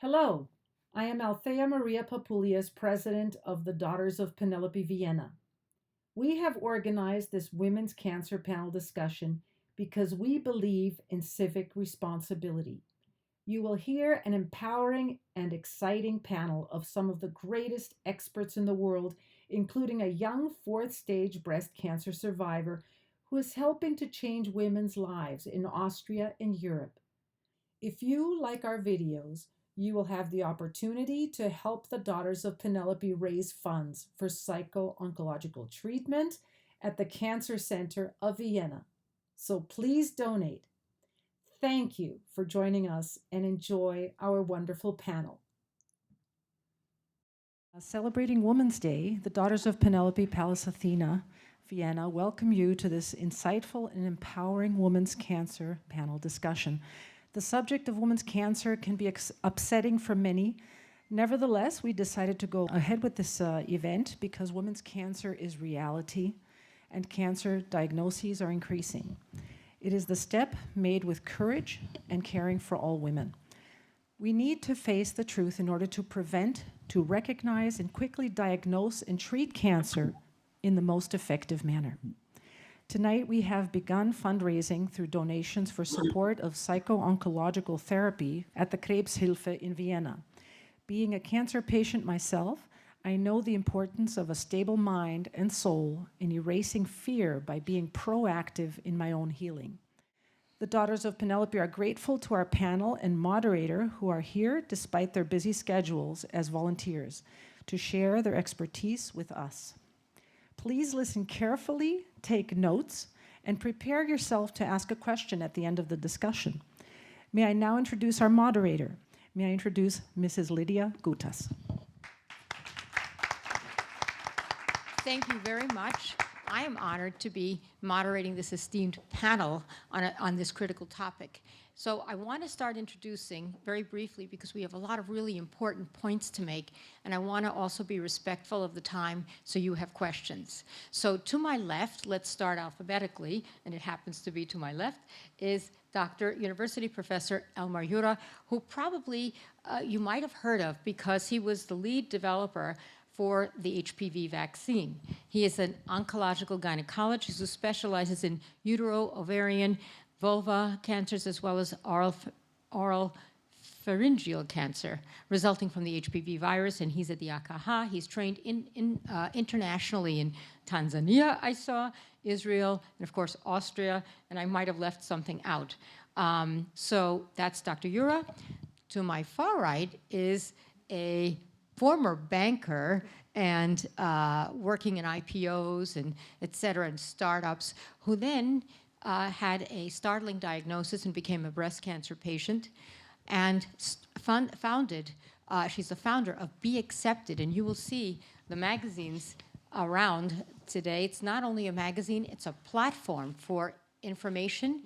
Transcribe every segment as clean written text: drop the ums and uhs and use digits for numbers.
Hello, I am Althea Maria Papulias, president of the Daughters of Penelope Vienna. We have organized this women's cancer panel discussion because we believe in civic responsibility. You will hear an empowering and exciting panel of some of the greatest experts in the world, including a young fourth stage breast cancer survivor who is helping to change women's lives in Austria and Europe. If you like our videos, you will have the opportunity to help the Daughters of Penelope raise funds for psycho-oncological treatment at the Cancer Center of Vienna. So please donate. Thank you for joining us and enjoy our wonderful panel. Celebrating Women's Day, the Daughters of Penelope, Pallas Athena Vienna welcome you to this insightful and empowering women's cancer panel discussion. The subject of women's cancer can be upsetting for many. Nevertheless, we decided to go ahead with this event because women's cancer is reality and cancer diagnoses are increasing. It is the step made with courage and caring for all women. We need to face the truth in order to prevent, to recognize, and quickly diagnose and treat cancer in the most effective manner. Tonight, we have begun fundraising through donations for support of psycho-oncological therapy at the Krebshilfe in Vienna. Being a cancer patient myself, I know the importance of a stable mind and soul in erasing fear by being proactive in my own healing. The Daughters of Penelope are grateful to our panel and moderator who are here despite their busy schedules as volunteers to share their expertise with us. Please listen carefully, take notes, and prepare yourself to ask a question at the end of the discussion. May I now introduce our moderator. May I introduce Mrs. Lydia Gutas. Thank you very much. I am honored to be moderating this esteemed panel on this critical topic. So I want to start introducing very briefly because we have a lot of really important points to make, and I want to also be respectful of the time so you have questions. So to my left, let's start alphabetically, and it happens to be to my left, is Dr. University Professor Elmar Joura, who probably you might have heard of because he was the lead developer for the HPV vaccine. He is an oncological gynecologist who specializes in utero, ovarian, vulva cancers, as well as oral pharyngeal cancer resulting from the HPV virus, and he's at the AKH. He's trained internationally in Tanzania, I saw, Israel, and of course Austria, and I might have left something out. So that's Dr. Joura. To my far right is a former banker and working in IPOs and et cetera and startups, who then had a startling diagnosis and became a breast cancer patient and she's the founder of Be Accepted, and you will see the magazines around today. It's not only a magazine, it's a platform for information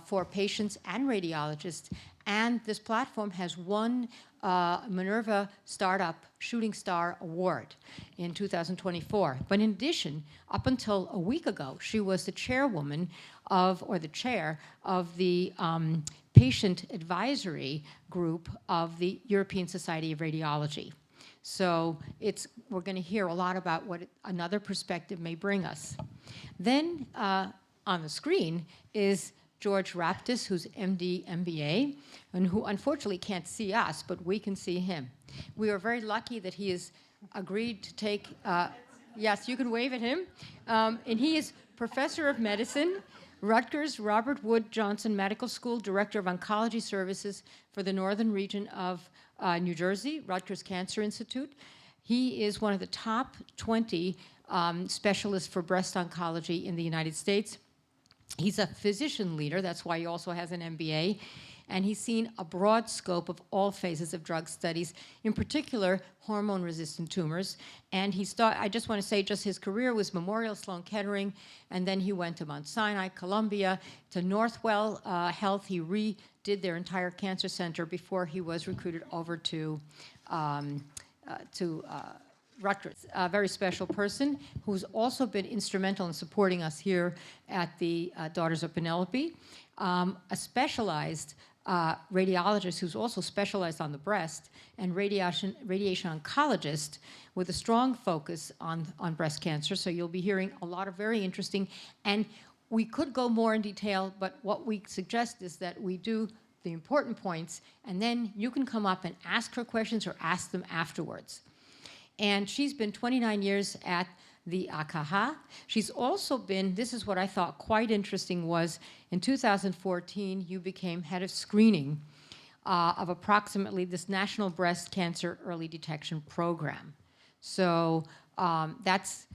for patients and radiologists, and this platform has won Minerva Startup Shooting Star Award in 2024. But in addition, up until a week ago, she was the chairwoman of, or the chair of the patient advisory group of the European Society of Radiology. So we're going to hear a lot about what another perspective may bring us. Then on the screen is George Raptis, who's MD, MBA, and who unfortunately can't see us, but we can see him. We are very lucky that he has agreed to take, yes, you can wave at him. And he is Professor of Medicine, Rutgers Robert Wood Johnson Medical School, Director of Oncology Services for the Northern region of New Jersey, Rutgers Cancer Institute. He is one of the top 20 specialists for breast oncology in the United States. He's a physician leader, that's why he also has an MBA, and he's seen a broad scope of all phases of drug studies, in particular hormone-resistant tumors. And I just want to say, just his career was Memorial Sloan Kettering, and then he went to Mount Sinai, Columbia, to Northwell Health. He redid their entire cancer center before he was recruited over to Rutgers, a very special person who's also been instrumental in supporting us here at the Daughters of Penelope, a specialized radiologist who's also specialized on the breast, and radiation oncologist with a strong focus on breast cancer. So you'll be hearing a lot of very interesting, and we could go more in detail, but what we suggest is that we do the important points, and then you can come up and ask her questions or ask them afterwards. And she's been 29 years at the AKH. She's also been, this is what I thought quite interesting, was in 2014, you became head of screening of approximately this National Breast Cancer Early Detection Program. So that's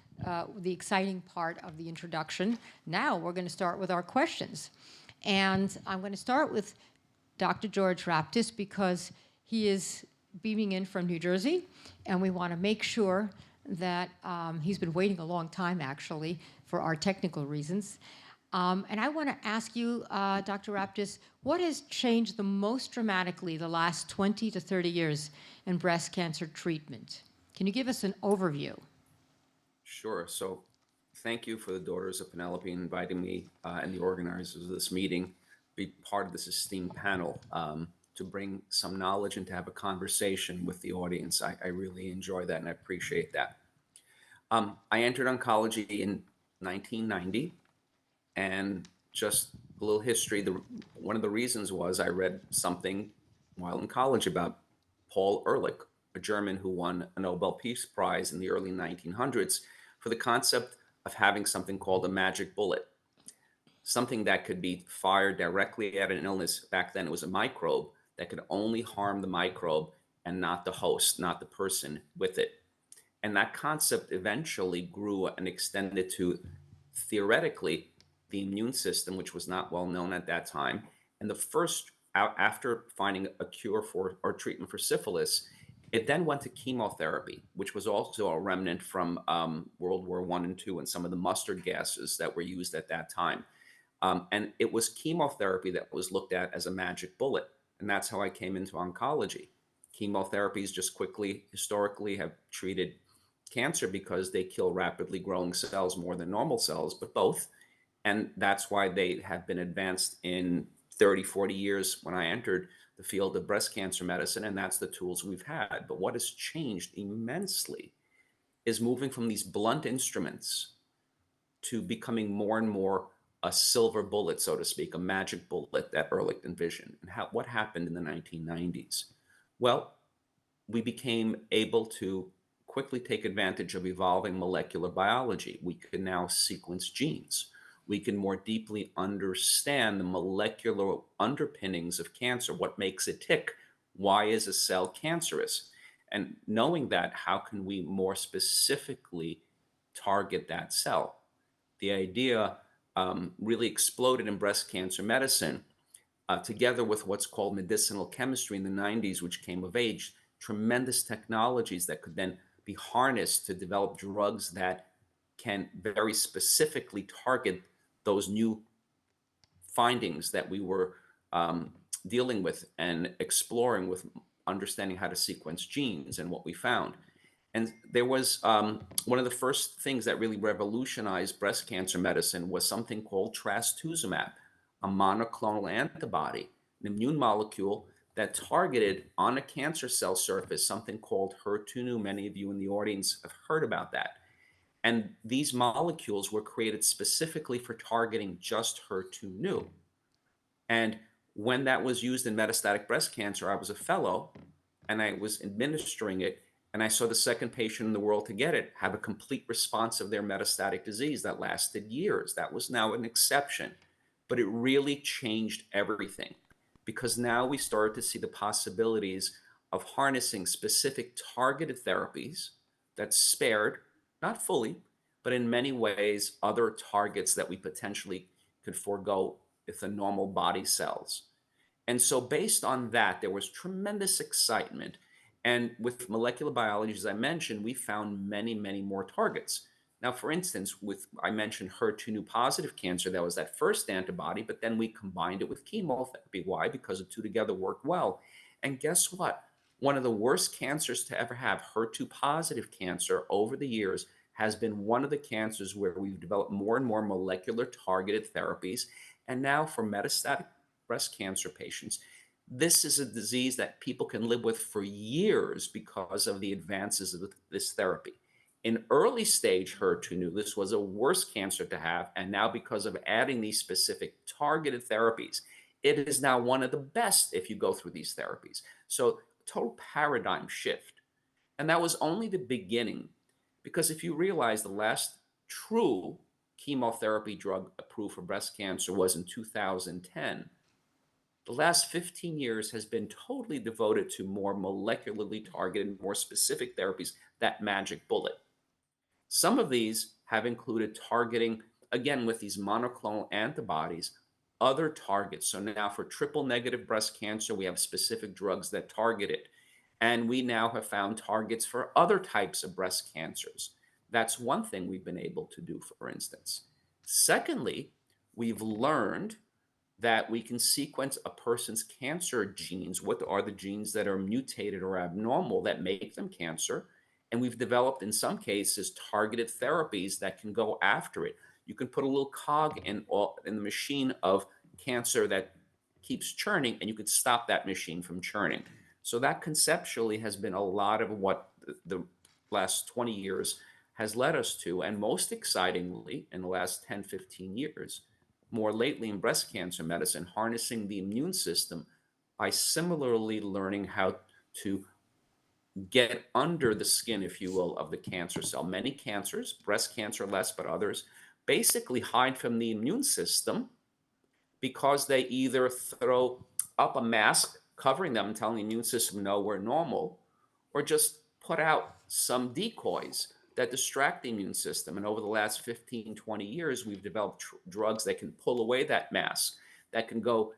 the exciting part of the introduction. Now we're going to start with our questions. And I'm going to start with Dr. George Raptis because he is beaming in from New Jersey, and we want to make sure that he's been waiting a long time, actually, for our technical reasons. And I want to ask you, Dr. Raptis, what has changed the most dramatically the last 20 to 30 years in breast cancer treatment? Can you give us an overview? Sure. So thank you for the Daughters of Penelope inviting me and the organizers of this meeting be part of this esteemed panel to bring some knowledge and to have a conversation with the audience. I really enjoy that and I appreciate that. I entered oncology in 1990, and just a little history. One of the reasons was I read something while in college about Paul Ehrlich, a German who won a Nobel Peace Prize in the early 1900s for the concept of having something called a magic bullet, something that could be fired directly at an illness. Back then it was a microbe that could only harm the microbe and not the host, not the person with it. And that concept eventually grew and extended to, theoretically, the immune system, which was not well known at that time. And the first, after finding a cure for or treatment for syphilis, it then went to chemotherapy, which was also a remnant from World War I and II and some of the mustard gases that were used at that time. And it was chemotherapy that was looked at as a magic bullet. And that's how I came into oncology. Chemotherapies just quickly, historically, have treated cancer because they kill rapidly growing cells more than normal cells, but both. And that's why they have been advanced in 30, 40 years when I entered the field of breast cancer medicine, and that's the tools we've had. But what has changed immensely is moving from these blunt instruments to becoming more and more a silver bullet, so to speak, a magic bullet that Ehrlich envisioned. And what happened in the 1990s? Well, we became able to quickly take advantage of evolving molecular biology. We can now sequence genes. We can more deeply understand the molecular underpinnings of cancer, what makes it tick, why is a cell cancerous? And knowing that, how can we more specifically target that cell? The idea really exploded in breast cancer medicine, together with what's called medicinal chemistry in the 90s, which came of age, tremendous technologies that could then be harnessed to develop drugs that can very specifically target those new findings that we were dealing with and exploring with understanding how to sequence genes and what we found. And there was one of the first things that really revolutionized breast cancer medicine was something called trastuzumab, a monoclonal antibody, an immune molecule that targeted on a cancer cell surface something called HER2/neu. Many of you in the audience have heard about that. And these molecules were created specifically for targeting just HER2/neu. And when that was used in metastatic breast cancer, I was a fellow and I was administering it. And I saw the second patient in the world to get it have a complete response of their metastatic disease that lasted years. That was now an exception. But it really changed everything because now we started to see the possibilities of harnessing specific targeted therapies that spared, not fully, but in many ways, other targets that we potentially could forego with the normal body cells. And so based on that, there was tremendous excitement. And with molecular biology, as I mentioned, we found many, many more targets. Now, for instance, I mentioned HER2/neu positive cancer, that was that first antibody, but then we combined it with chemotherapy. Why? Because the two together worked well. And guess what? One of the worst cancers to ever have, HER2 positive cancer, over the years, has been one of the cancers where we've developed more and more molecular targeted therapies. And now for metastatic breast cancer patients, This is a disease that people can live with for years because of the advances of this therapy. In early stage HER2/neu, this was a worse cancer to have, and now because of adding these specific targeted therapies, it is now one of the best if you go through these therapies. So, total paradigm shift. And that was only the beginning, because if you realize the last true chemotherapy drug approved for breast cancer was in 2010, the last 15 years has been totally devoted to more molecularly targeted, more specific therapies, that magic bullet. Some of these have included targeting, again, with these monoclonal antibodies, other targets. So now for triple negative breast cancer, we have specific drugs that target it. And we now have found targets for other types of breast cancers. That's one thing we've been able to do, for instance. Secondly, we've learned that we can sequence a person's cancer genes. What are the genes that are mutated or abnormal that make them cancer? And we've developed, in some cases, targeted therapies that can go after it. You can put a little cog in the machine of cancer that keeps churning, and you could stop that machine from churning. So that conceptually has been a lot of what the last 20 years has led us to. And most excitingly, in the last 10, 15 years, more lately in breast cancer medicine, harnessing the immune system by similarly learning how to get under the skin, if you will, of the cancer cell. Many cancers, breast cancer less, but others, basically hide from the immune system because they either throw up a mask covering them and telling the immune system, no, we're normal, or just put out some decoys that distract the immune system. And over the last 15, 20 years, we've developed drugs that can pull away that mask, that can go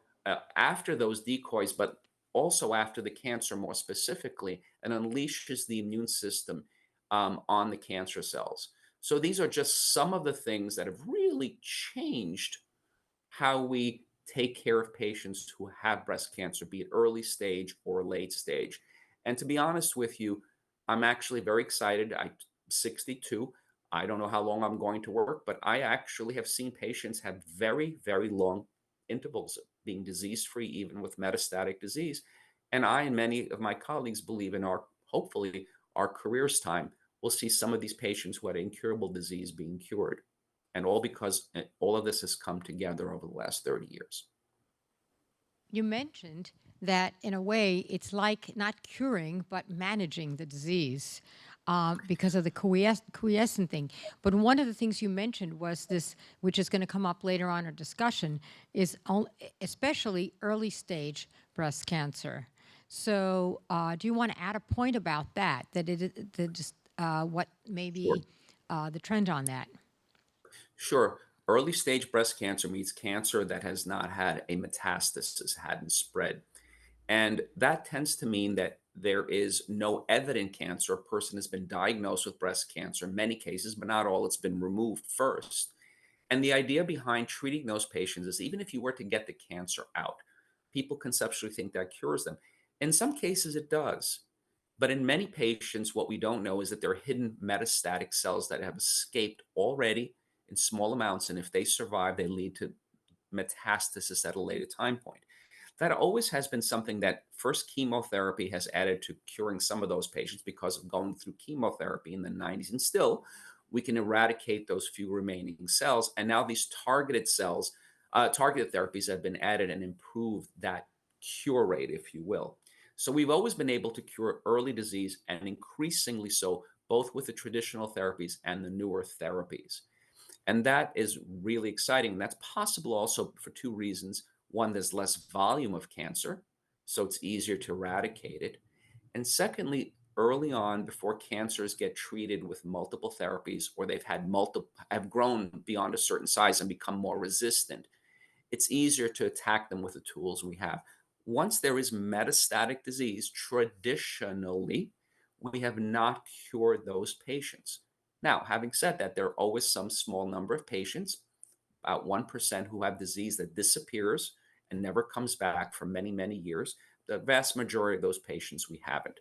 after those decoys, but also after the cancer more specifically, and unleashes the immune system on the cancer cells. So these are just some of the things that have really changed how we take care of patients who have breast cancer, be it early stage or late stage. And to be honest with you, I'm actually very excited. I'm 62. I don't know how long I'm going to work, but I actually have seen patients have very, very long intervals of being disease free, even with metastatic disease. And I and many of my colleagues believe in hopefully, our career's time, we'll see some of these patients who had incurable disease being cured. And all because all of this has come together over the last 30 years. You mentioned that in a way it's like not curing but managing the disease because of the quiescent thing. But one of the things you mentioned was this, which is going to come up later on in our discussion, is especially early stage breast cancer. So do you want to add a point about that, what may be Sure. the trend on that? Sure. Early stage breast cancer means cancer that has not had a metastasis, hadn't spread. And that tends to mean that there is no evident cancer. A person has been diagnosed with breast cancer in many cases, but not all. It's been removed first. And the idea behind treating those patients is, even if you were to get the cancer out, people conceptually think that cures them. In some cases, it does. But in many patients, what we don't know is that there are hidden metastatic cells that have escaped already in small amounts. And if they survive, they lead to metastasis at a later time point. That always has been something that first chemotherapy has added to curing some of those patients because of going through chemotherapy in the 90s. And still, we can eradicate those few remaining cells. And now these targeted cells, targeted therapies have been added and improved that cure rate, if you will. So we've always been able to cure early disease, and increasingly so, both with the traditional therapies and the newer therapies. And that is really exciting. That's possible also for two reasons. One, there's less volume of cancer, so it's easier to eradicate it. And secondly, early on, before cancers get treated with multiple therapies, or they've had have grown beyond a certain size and become more resistant, it's easier to attack them with the tools we have. Once there is metastatic disease, traditionally, we have not cured those patients. Now, having said that, there are always some small number of patients, about 1%, who have disease that disappears and never comes back for many, many years. The vast majority of those patients we haven't.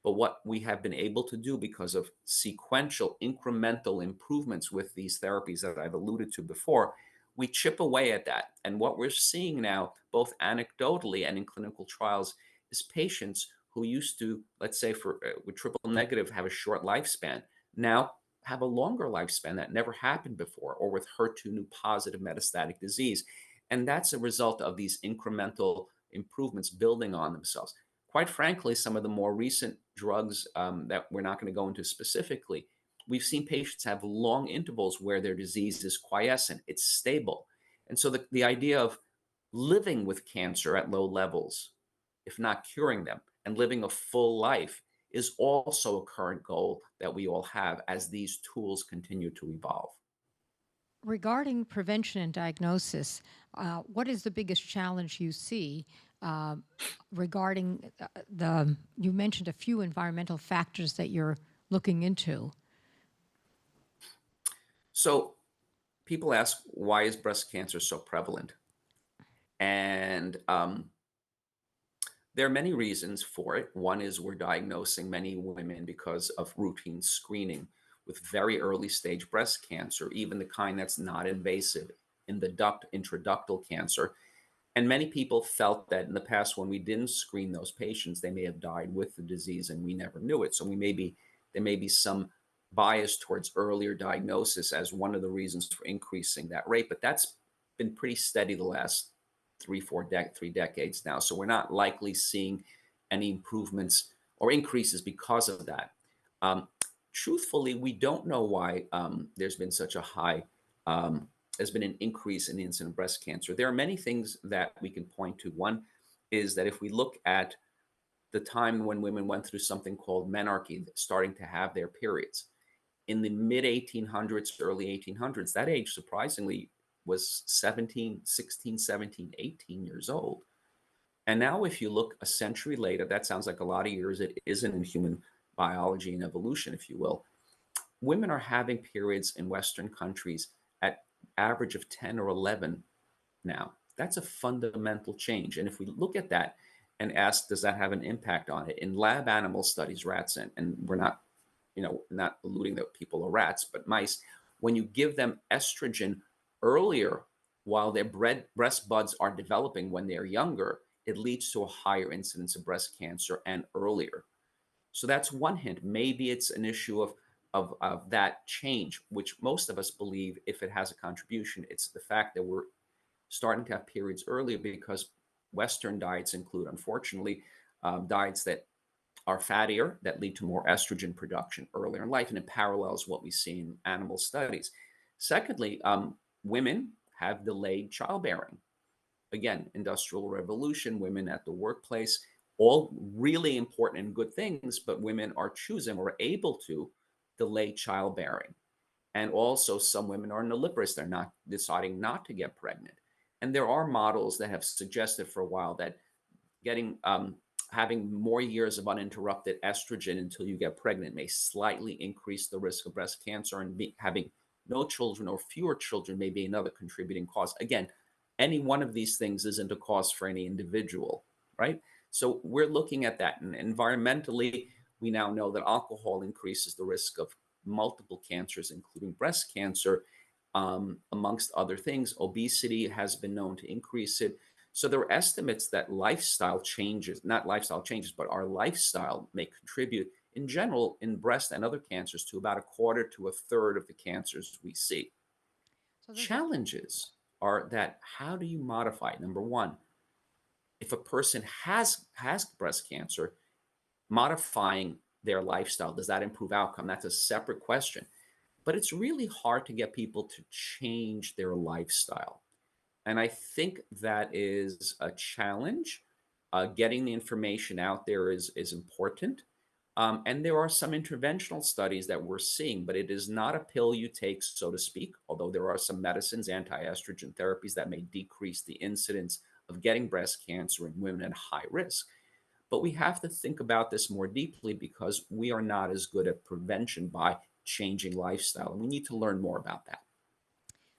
But what we have been able to do, because of sequential incremental improvements with these therapies that I've alluded to before, we chip away at that. And what we're seeing now, both anecdotally and in clinical trials, is patients who used to, let's say, for with triple negative, have a short lifespan, now have a longer lifespan that never happened before, or with HER2 positive metastatic disease. And that's a result of these incremental improvements building on themselves. Quite frankly, some of the more recent drugs that we're not going to go into specifically, we've seen patients have long intervals where their disease is quiescent, it's stable. And so the idea of living with cancer at low levels, if not curing them, and living a full life is also a current goal that we all have as these tools continue to evolve. Regarding prevention and diagnosis, what is the biggest challenge you see regarding you mentioned a few environmental factors that you're looking into? So people ask, why is breast cancer so prevalent? And there are many reasons for it. One is we're diagnosing many women because of routine screening with very early stage breast cancer, even the kind that's not invasive, in the intraductal cancer. And many people felt that in the past, when we didn't screen those patients, they may have died with the disease and we never knew it. So there may be some bias towards earlier diagnosis as one of the reasons for increasing that rate. But that's been pretty steady the last three decades now. So we're not likely seeing any improvements or increases because of that. Truthfully, we don't know why there's been such a high, there's been an increase in the incidence of breast cancer. There are many things that we can point to. One is that if we look at the time when women went through something called menarche, starting to have their periods, in the mid 1800s, early 1800s, that age surprisingly was 17, 16, 17, 18 years old. And now if you look a century later, that sounds like a lot of years. It isn't in human biology and evolution, if you will. Women are having periods in Western countries at average of 10 or 11 now. That's a fundamental change. And if we look at that and ask, does that have an impact on it? In lab animal studies, rats, and we're not, not alluding that people are rats, but mice, when you give them estrogen earlier while their breast buds are developing when they're younger, it leads to a higher incidence of breast cancer and earlier. So that's one hint. Maybe it's an issue of that change, which most of us believe, if it has a contribution, it's the fact that we're starting to have periods earlier because Western diets include, unfortunately, diets that are fattier, that lead to more estrogen production earlier in life, and it parallels what we see in animal studies. Secondly, women have delayed childbearing. Again, industrial revolution, women at the workplace, all really important and good things, but women are choosing or able to delay childbearing. And also some women are nulliparous. They're not deciding not to get pregnant. And there are models that have suggested for a while that having more years of uninterrupted estrogen until you get pregnant may slightly increase the risk of breast cancer, and having no children or fewer children may be another contributing cause. Again, any one of these things isn't a cause for any individual, right? So we're looking at that. And environmentally, we now know that alcohol increases the risk of multiple cancers, including breast cancer, amongst other things. Obesity has been known to increase it. So there are estimates that lifestyle changes, not lifestyle changes, but our lifestyle may contribute in general in breast and other cancers to about 1/4 to 1/3 of the cancers we see. So Challenges are that how do you modify it? Number one, if a person has breast cancer, modifying their lifestyle, does that improve outcome? That's a separate question. But it's really hard to get people to change their lifestyle. And I think that is a challenge. Getting the information out there is important. And there are some interventional studies that we're seeing, but it is not a pill you take, so to speak, although there are some medicines, anti-estrogen therapies that may decrease the incidence of getting breast cancer in women at high risk. But we have to think about this more deeply because we are not as good at prevention by changing lifestyle. And we need to learn more about that.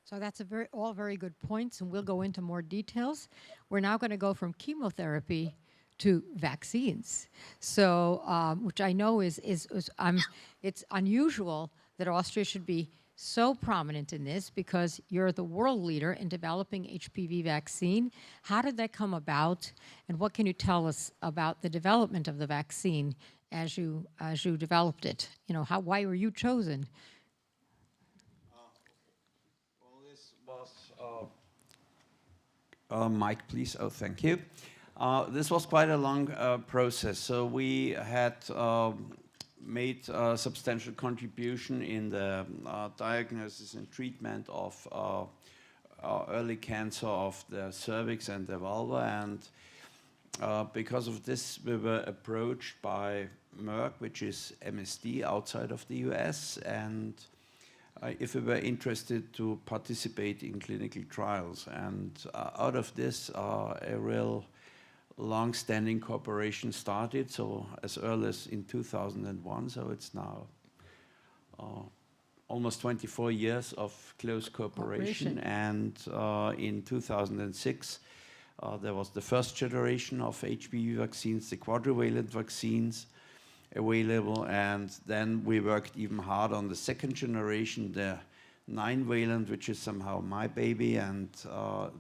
So that's all very good points, and we'll go into more details. We're now going to go from chemotherapy to vaccines. So, which I know it's unusual that Austria should be so prominent in this because you're the world leader in developing HPV vaccine. How did that come about, and what can you tell us about the development of the vaccine as you developed it? You know, why were you chosen? Well, this was Mike, please. Oh, thank you. This was quite a long process. So we had made a substantial contribution in the diagnosis and treatment of early cancer of the cervix and the vulva, and because of this, we were approached by Merck, which is MSD outside of the US, and if we were interested to participate in clinical trials. And out of this, a real long-standing cooperation started, so as early as in 2001, so it's now almost 24 years of close cooperation. And in 2006, there was the first generation of HPV vaccines, the quadrivalent vaccines available, and then we worked even hard on the second generation, the 9-valent, which is somehow my baby, and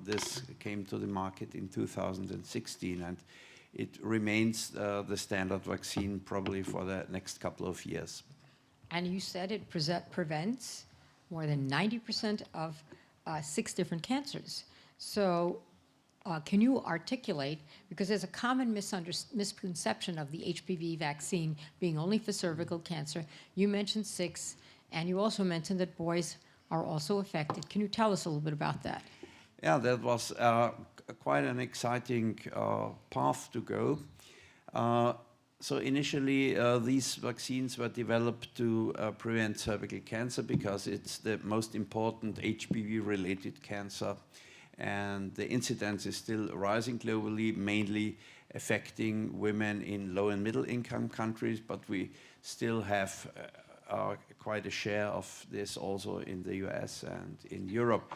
this came to the market in 2016, and it remains the standard vaccine probably for the next couple of years. And you said it prevents more than 90% of 6 different cancers. So can you articulate, because there's a common misconception of the HPV vaccine being only for cervical cancer. You mentioned 6, and you also mentioned that boys are also affected. Can you tell us a little bit about that? Yeah, that was quite an exciting path to go. So initially, these vaccines were developed to prevent cervical cancer because it's the most important HPV-related cancer, and the incidence is still rising globally, mainly affecting women in low and middle income countries, but we still have quite a share of this also in the US and in Europe.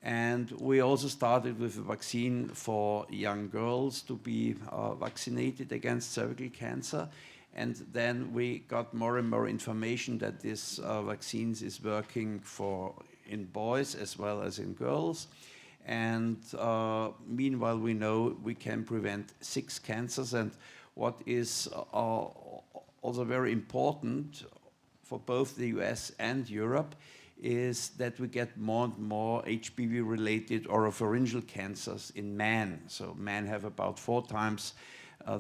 And we also started with a vaccine for young girls to be vaccinated against cervical cancer. And then we got more and more information that this vaccines is working in boys as well as in girls. And meanwhile, we know we can prevent 6 cancers. And what is also very important for both the US and Europe is that we get more and more HPV-related oropharyngeal cancers in men. So men have about 4 times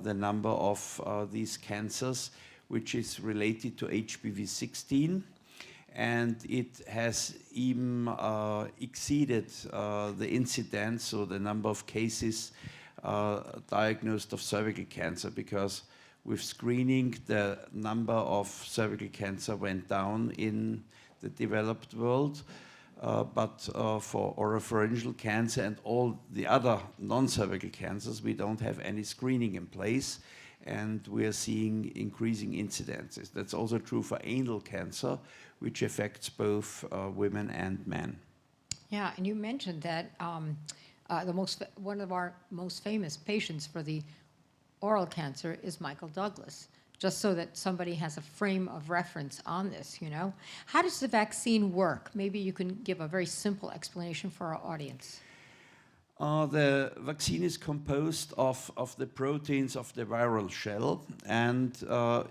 the number of these cancers, which is related to HPV 16. And it has even exceeded the incidence, so the number of cases diagnosed of cervical cancer, because with screening, the number of cervical cancer went down in the developed world, but for oropharyngeal cancer and all the other non-cervical cancers, we don't have any screening in place, and we are seeing increasing incidences. That's also true for anal cancer, which affects both women and men. Yeah, and you mentioned that one of our most famous patients for the oral cancer is Michael Douglas, just so that somebody has a frame of reference on this, you know. How does the vaccine work? Maybe you can give a very simple explanation for our audience. The vaccine is composed of the proteins of the viral shell. And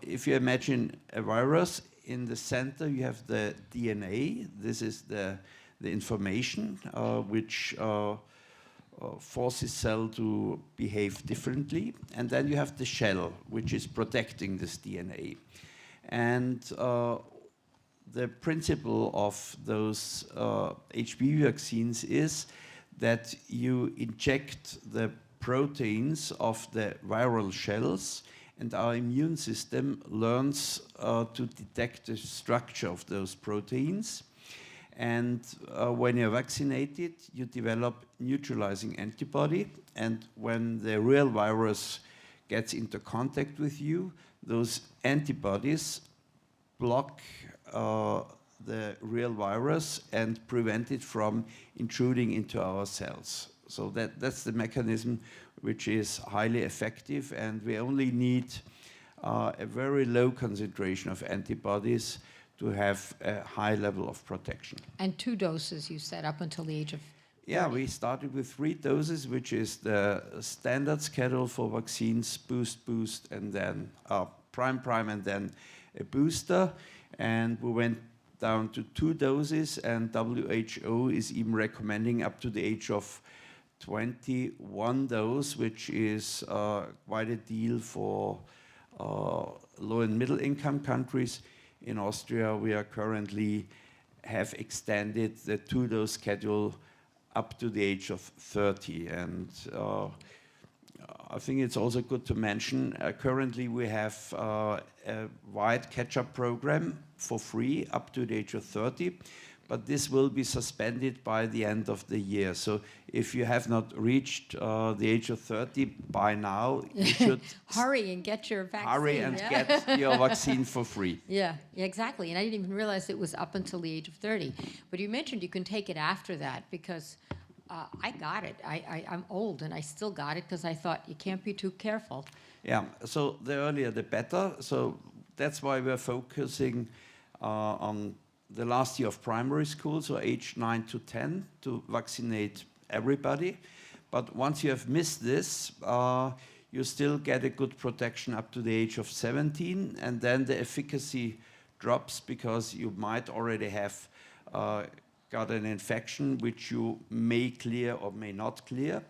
if you imagine a virus, in the center you have the DNA. This is the information which forces cell to behave differently. And then you have the shell, which is protecting this DNA. And the principle of those HPV vaccines is that you inject the proteins of the viral shells, and our immune system learns to detect the structure of those proteins. And when you're vaccinated, you develop neutralizing antibody. And when the real virus gets into contact with you, those antibodies block the real virus and prevent it from intruding into our cells. So that's the mechanism which is highly effective, and we only need a very low concentration of antibodies to have a high level of protection. And 2 doses, you said, up until the age of 30. Yeah, we started with 3 doses, which is the standard schedule for vaccines, boost, and then prime, and then a booster. And we went down to 2 doses, and WHO is even recommending up to the age of 21 dose, which is quite a deal for low and middle income countries. In Austria, we are currently have extended the 2-dose schedule up to the age of 30. And I think it's also good to mention, currently we have a wide catch-up program for free up to the age of 30, but this will be suspended by the end of the year. So if you have not reached the age of 30 by now, you should hurry and get your vaccine. hurry and get your vaccine for free. Yeah, exactly. And I didn't even realize it was up until the age of 30. But you mentioned you can take it after that, because I got it. I'm old and I still got it because I thought you can't be too careful. Yeah, so the earlier the better. So that's why we're focusing on the last year of primary school, so age 9 to 10, to vaccinate everybody. But once you have missed this, you still get a good protection up to the age of 17, and then the efficacy drops because you might already have got an infection which you may clear or may not clear,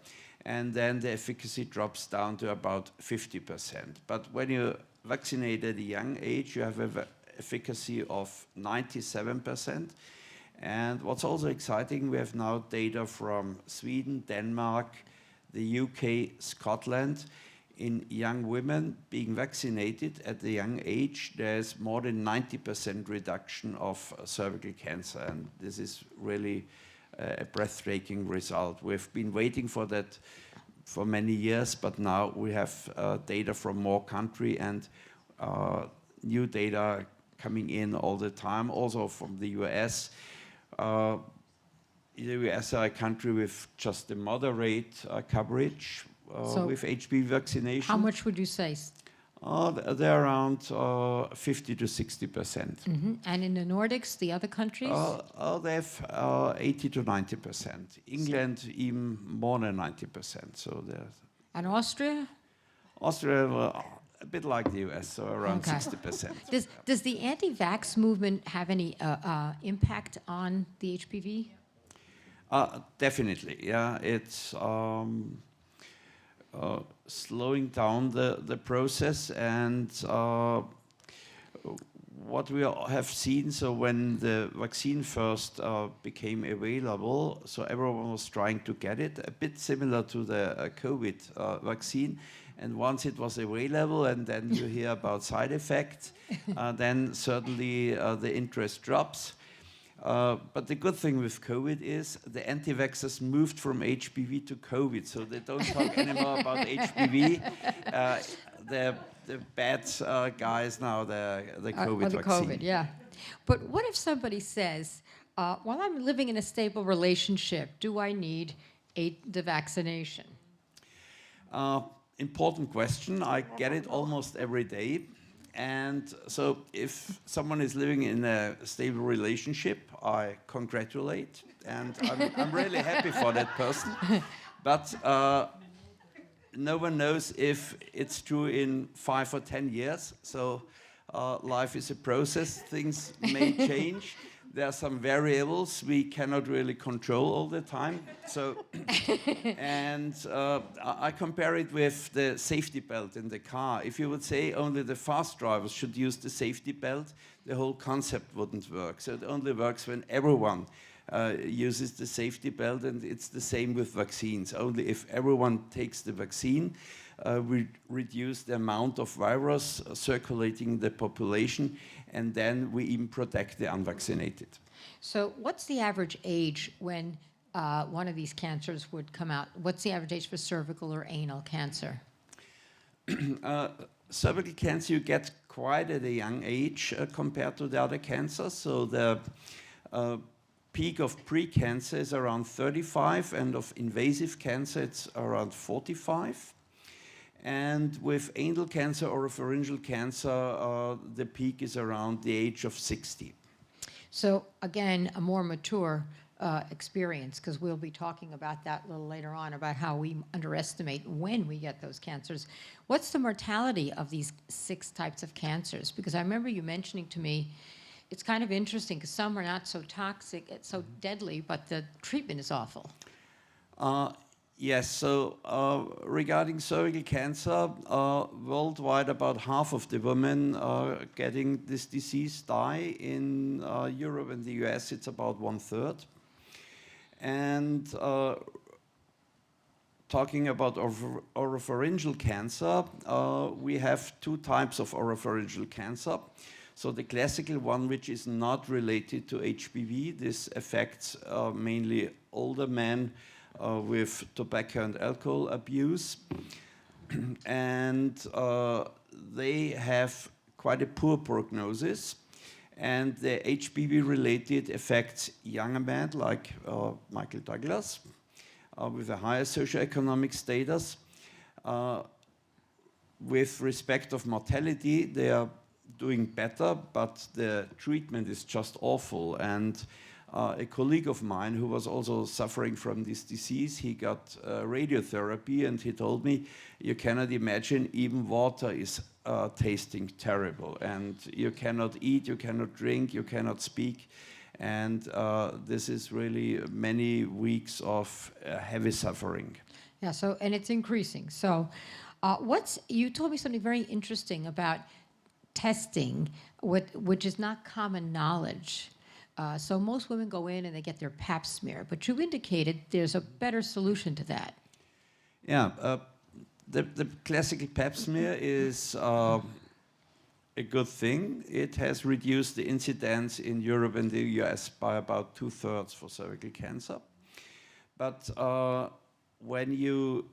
and then the efficacy drops down to about 50%. But when you vaccinate at a young age, you have an efficacy of 97%. And what's also exciting, we have now data from Sweden, Denmark, the UK, Scotland. In young women being vaccinated at the young age, there's more than 90% reduction of cervical cancer. And this is really a breathtaking result. We've been waiting for that for many years, but now we have data from more countries and new data coming in all the time, also from the US. The US is a country with just a moderate coverage with HPV vaccination. How much would you say? They're around 50 to 60%. Mm-hmm. And in the Nordics, the other countries? They have 80 to 90%. England, even more than 90%. So and Austria? Austria, a bit like the US, so around 60%. Does the anti-vax movement have any impact on the HPV? Definitely, yeah. It's slowing down the process, and what we have seen, so when the vaccine first became available, so everyone was trying to get it, a bit similar to the COVID vaccine. And once it was available, and then you hear about side effects, then certainly the interest drops. But the good thing with COVID is the anti-vaxxers moved from HPV to COVID, so they don't talk anymore about HPV. The bad guys now, the COVID the vaccine. COVID, yeah. But what if somebody says, while I'm living in a stable relationship, do I need the vaccination? Important question. I get it almost every day. And so if someone is living in a stable relationship, I congratulate. And I'm really happy for that person. But no one knows if it's true in 5 or 10 years. So life is a process. Things may change. There are some variables we cannot really control all the time. So, and I compare it with the safety belt in the car. If you would say only the fast drivers should use the safety belt, the whole concept wouldn't work. So it only works when everyone uses the safety belt, and it's the same with vaccines. Only if everyone takes the vaccine, we reduce the amount of virus circulating in the population, and then we even protect the unvaccinated. So what's the average age when one of these cancers would come out? What's the average age for cervical or anal cancer? Cervical cancer you get quite at a young age compared to the other cancers. So the peak of precancer is around 35, and of invasive cancer it's around 45. And with anal cancer or pharyngeal cancer, the peak is around the age of 60. So again, a more mature experience, because we'll be talking about that a little later on, about how we underestimate when we get those cancers. What's the mortality of these 6 types of cancers? Because I remember you mentioning to me, it's kind of interesting because some are not so toxic, it's so deadly, but the treatment is awful. Yes, so regarding cervical cancer, worldwide about half of the women getting this disease die. In Europe and the US, it's about 1/3. And talking about oropharyngeal cancer, we have 2 types of oropharyngeal cancer. So the classical one, which is not related to HPV, this affects mainly older men with tobacco and alcohol abuse. And they have quite a poor prognosis. And the HPV-related affects younger men like Michael Douglas with a higher socioeconomic status. With respect of mortality, they are doing better, but the treatment is just awful. And a colleague of mine who was also suffering from this disease, he got radiotherapy, and he told me, you cannot imagine, even water is tasting terrible. And you cannot eat, you cannot drink, you cannot speak. And this is really many weeks of heavy suffering. Yeah, so, and it's increasing. So you told me something very interesting about testing, which is not common knowledge. So most women go in and they get their pap smear, but you indicated there's a better solution to that. Yeah, the classical pap smear is a good thing. It has reduced the incidence in Europe and the US by about 2/3 for cervical cancer. But when you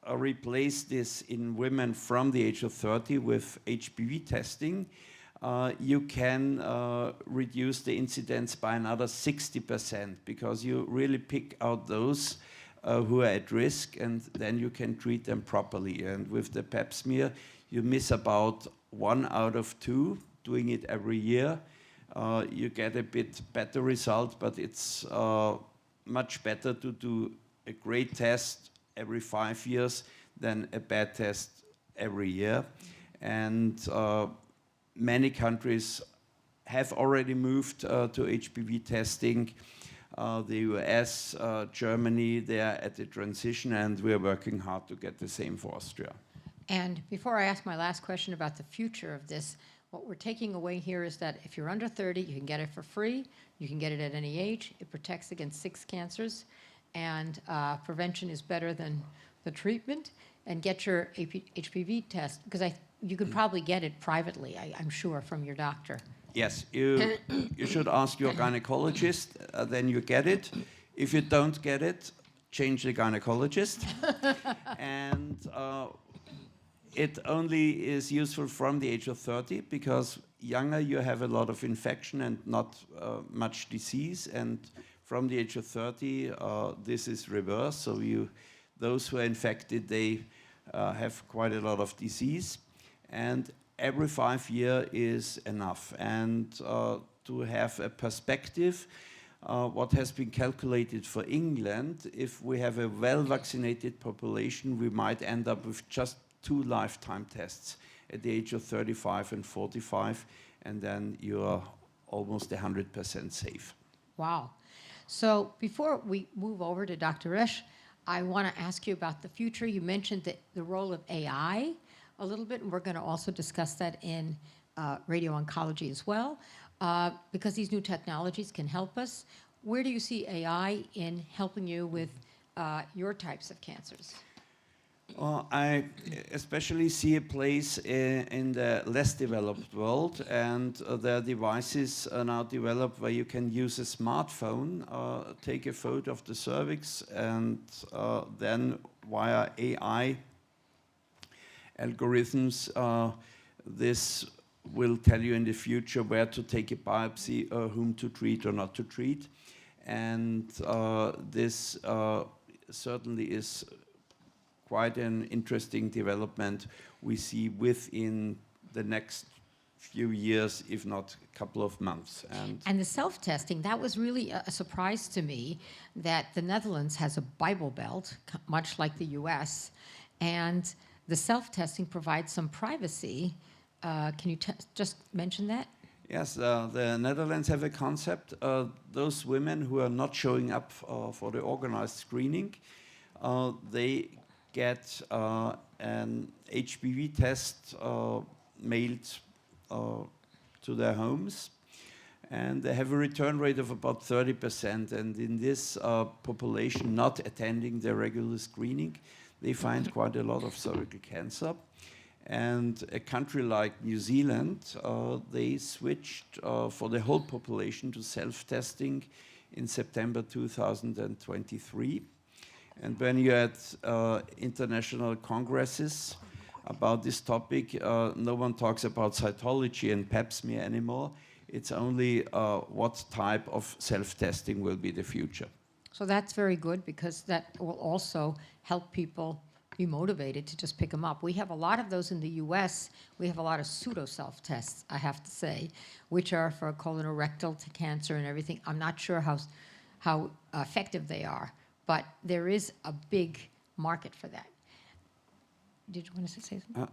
replace this in women from the age of 30 with HPV testing, you can reduce the incidence by another 60% because you really pick out those who are at risk, and then you can treat them properly. And with the pap smear, you miss about 1 out of 2 doing it every year. You get a bit better result, but it's much better to do a great test every 5 years than a bad test every year. And many countries have already moved to HPV testing. The US, Germany, they are at the transition, and we are working hard to get the same for Austria. And before I ask my last question about the future of this, what we're taking away here is that if you're under 30, you can get it for free. You can get it at any age. It protects against 6 cancers. And prevention is better than the treatment. And get your HPV test, because you could probably get it privately, I'm sure, from your doctor. Yes, you should ask your gynecologist, then you get it. If you don't get it, change the gynecologist. And it only is useful from the age of 30, because younger you have a lot of infection and not much disease. And from the age of 30, this is reversed. So those who are infected, they have quite a lot of disease. And every 5 years is enough. And to have a perspective, what has been calculated for England, if we have a well-vaccinated population, we might end up with just 2 lifetime tests at the age of 35 and 45, and then you're almost 100% safe. Wow. So before we move over to Dr. Resch, I want to ask you about the future. You mentioned the role of AI a little bit, and we're going to also discuss that in radio-oncology as well, because these new technologies can help us. Where do you see AI in helping you with your types of cancers? I especially see a place in the less developed world, and there are devices now developed where you can use a smartphone, take a photo of the cervix, and then via AI algorithms, this will tell you in the future where to take a biopsy, whom to treat or not to treat. And this certainly is quite an interesting development we see within the next few years, if not a couple of months. And the self-testing, that was really a surprise to me, that the Netherlands has a Bible Belt, much like the US, and the self-testing provides some privacy. Can you just mention that? Yes, the Netherlands have a concept. Those women who are not showing up for the organized screening, they get an HPV test mailed to their homes, and they have a return rate of about 30%. And in this population not attending the regular screening, they find quite a lot of cervical cancer. And a country like New Zealand, they switched for the whole population to self-testing in September 2023. And when you had international congresses about this topic, no one talks about cytology and pap smear anymore. It's only what type of self-testing will be the future. So that's very good, because that will also help people be motivated to just pick them up. We have a lot of those in the US. We have a lot of pseudo self-tests, I have to say, which are for colorectal cancer and everything. I'm not sure how effective they are, but there is a big market for that. Did you want to say something?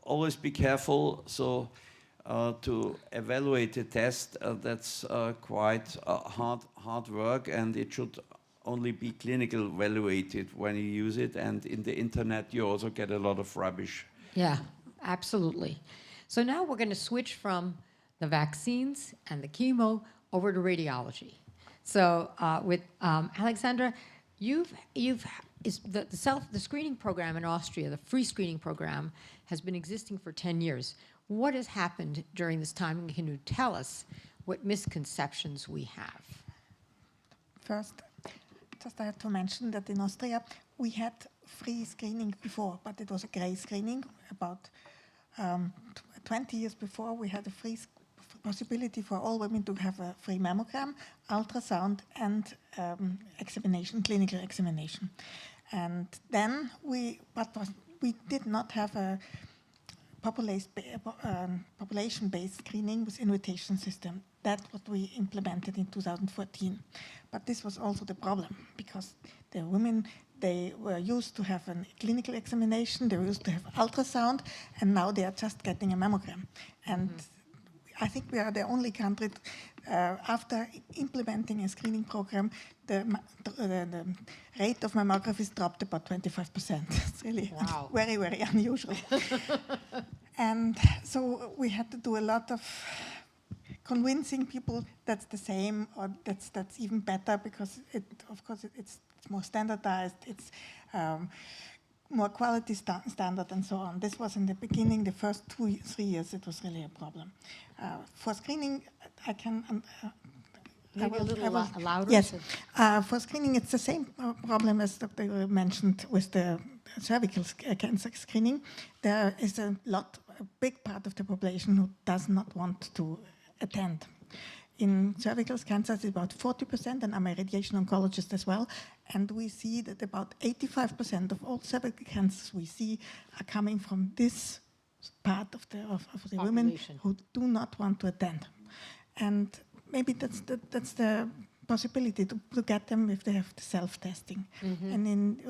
Always be careful. So to evaluate a test, that's quite hard work, and it should only be clinical evaluated when you use it. And in the internet, you also get a lot of rubbish. Yeah, absolutely. So now we're going to switch from the vaccines and the chemo over to radiology. So with Alexandra, the screening program in Austria, the free screening program, has been existing for 10 years. What has happened during this time? Can you tell us what misconceptions we have? First, just I have to mention that in Austria we had free screening before, but it was a grey screening. About 20 years before, we had a free possibility for all women to have a free mammogram, ultrasound, and examination, clinical examination. And then we did not have a population-based screening with invitation system. That's what we implemented in 2014. But this was also the problem, because the women, they were used to have a clinical examination, they were used to have ultrasound, and now they are just getting a mammogram. And I think we are the only country, after implementing a screening program, the rate of mammographies dropped about 25%. It's really very, very unusual. And so we had to do a lot of convincing people that's the same, or that's even better, because it's more standardized, it's more quality standard, and so on. This was in the beginning, the first 3 years, it was really a problem. For screening, I can... Maybe a little louder? Yes. For screening, it's the same problem as Dr. mentioned with the cervical cancer screening. There is a big part of the population who does not want to attend. In cervical cancer, it's about 40%, and I'm a radiation oncologist as well. And we see that about 85% of all cervical cancers we see are coming from this part of the women who do not want to attend. And maybe that's the possibility to get them if they have the self-testing. And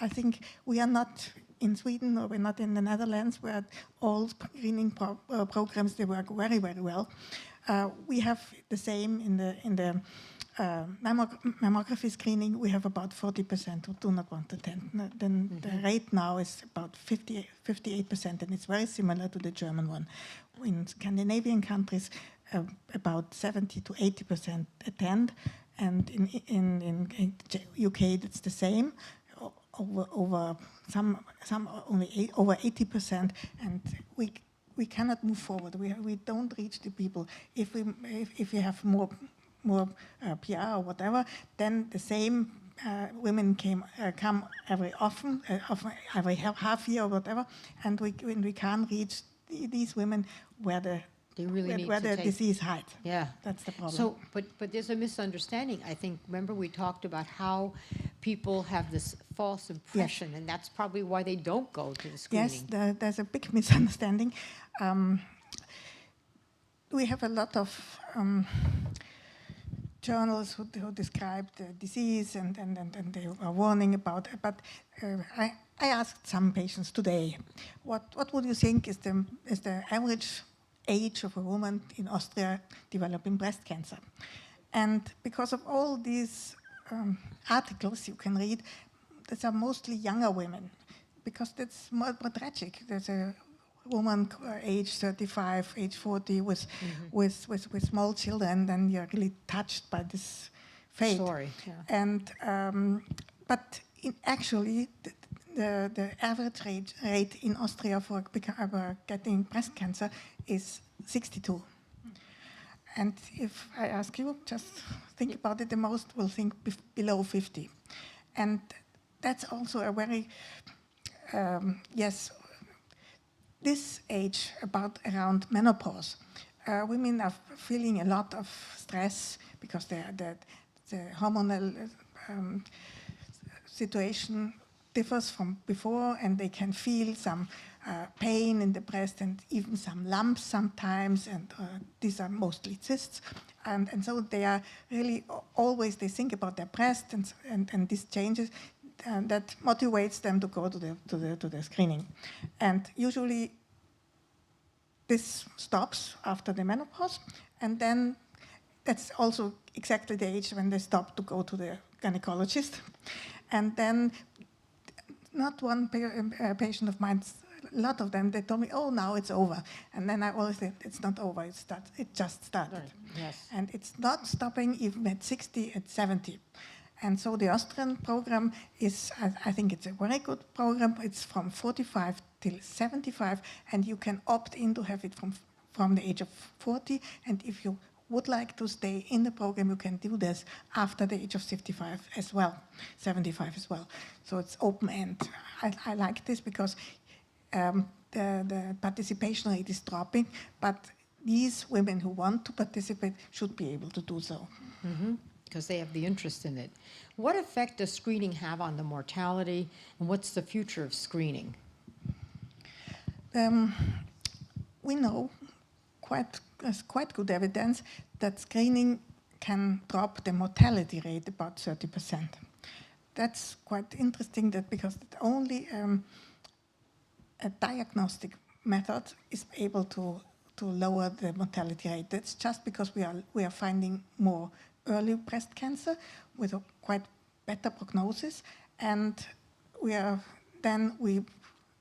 I think we are not in Sweden, or we're not in the Netherlands, where all screening programs, they work very, very well. We have the same in the mammography screening. We have about 40% who do not want to attend. Then the rate now is about 58%, and it's very similar to the German one. In Scandinavian countries, about 70 to 80% attend, and in UK that's the same. Over some only over 80%, and we cannot move forward. We don't reach the people. If we have more PR or whatever, then the same women come every every half year or whatever, and we can't reach these women where the disease hides. Yeah, that's the problem. So, but there's a misunderstanding. I think. Remember, we talked about how people have this false impression, and that's probably why they don't go to the screening. Yes, there's a big misunderstanding. We have a lot of journals who describe the disease and they are warning about it. But I asked some patients today, what would you think is the average age of a woman in Austria developing breast cancer? And because of all these articles you can read, these are mostly younger women, because that's more tragic. There's a woman age 35, age 40 with small children, then you're really touched by this fate. Story, yeah. And but actually, the average rate in Austria for getting breast cancer is 62. And if I ask you, just think about it, the most will think below 50. And that's also a very, yes, this age, around menopause, women are feeling a lot of stress because the hormonal situation differs from before, and they can feel some pain in the breast and even some lumps sometimes, and these are mostly cysts. And so they are really always, they think about their breast and these changes. And that motivates them to go to the screening. And usually this stops after the menopause, and then that's also exactly the age when they stop to go to the gynecologist. And then not one patient of mine, a lot of them, they told me, oh, now it's over. And then I always said, it's not over, it just started. Right. Yes. And it's not stopping even at 60, at 70. And so the Austrian program is, I think it's a very good program. It's from 45 till 75, and you can opt in to have it from the age of 40. And if you would like to stay in the program, you can do this after the age of 55 as well, 75 as well. So it's open end. I like this because the participation rate is dropping, but these women who want to participate should be able to do so. Mm-hmm. Because they have the interest in it. What effect does screening have on the mortality, and what's the future of screening? We know there's quite good evidence that screening can drop the mortality rate about 30%. That's quite interesting, that because only a diagnostic method is able to lower the mortality rate. That's just because we are finding more early breast cancer with a quite better prognosis, and we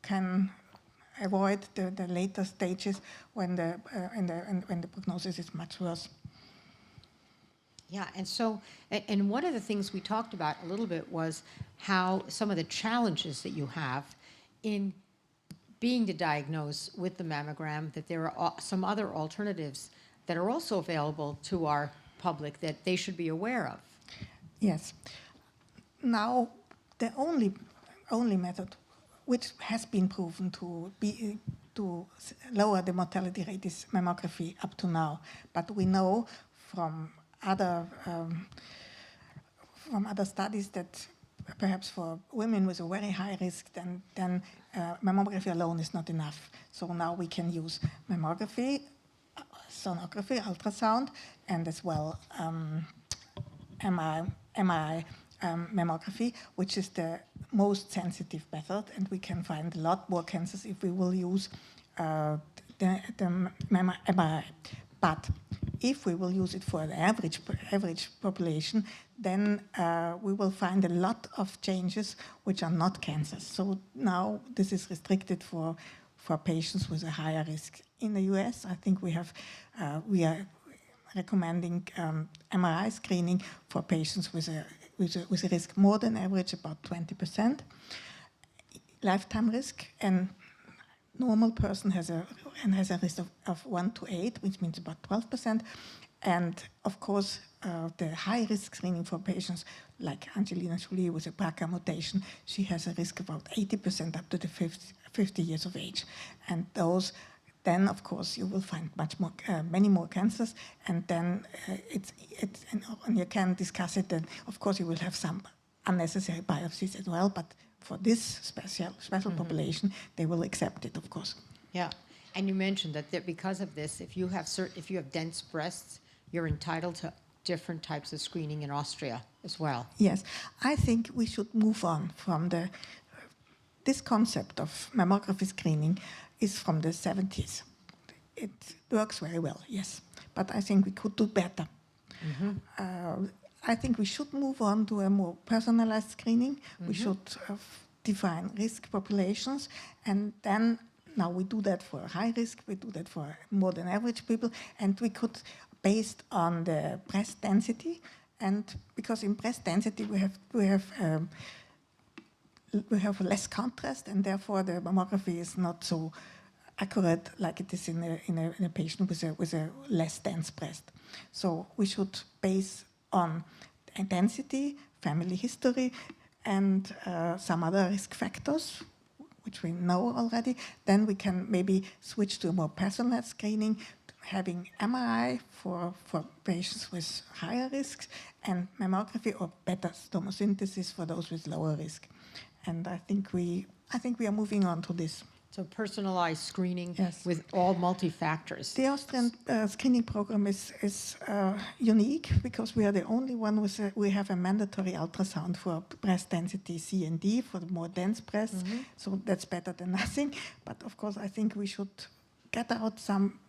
can avoid the later stages when the prognosis is much worse. Yeah, and so, and one of the things we talked about a little bit was how some of the challenges that you have in being to diagnose with the mammogram, that there are some other alternatives that are also available to our public that they should be aware of. Yes. Now, the only method which has been proven to lower the mortality rate is mammography up to now. But we know from other studies that perhaps for women with a very high risk, then mammography alone is not enough. So now we can use mammography, sonography, ultrasound, and as well MRI mammography, which is the most sensitive method, and we can find a lot more cancers if we will use the MRI. But if we will use it for the average population, then we will find a lot of changes which are not cancers. So now this is restricted for patients with a higher risk. In the US, I think we are recommending MRI screening for patients with a risk more than average, about 20%. Lifetime risk, and normal person has a risk of 1 to 8, which means about 12%. And of course, the high risk screening for patients like Angelina Jolie with a BRCA mutation, she has a risk about 80% up to the 50 years of age. And those, then of course you will find many more cancers, and then and you can discuss it. And of course you will have some unnecessary biopsies as well, but for this special population, they will accept it, of course. Yeah, and you mentioned that because of this, if you have dense breasts, you're entitled to different types of screening in Austria as well. Yes, I think we should move on from this concept of mammography screening is from the 70s. It works very well, yes, but I think we could do better. I think we should move on to a more personalized screening. We should define risk populations, and then now we do that for high risk, we do that for more than average people, and we could, based on the breast density, and because in breast density we have less contrast, and therefore the mammography is not so accurate like it is in a patient with a less dense breast. So we should base on density, family history, and some other risk factors, which we know already. Then we can maybe switch to a more personalized screening, having MRI for patients with higher risks, and mammography or beta tomosynthesis for those with lower risk. And I think we are moving on to this. So personalized screening Yes. with all multi-factors. The Austrian screening program is unique because we are the only one we have a mandatory ultrasound for breast density C and D for the more dense breasts. So that's better than nothing. But of course, I think we should get out some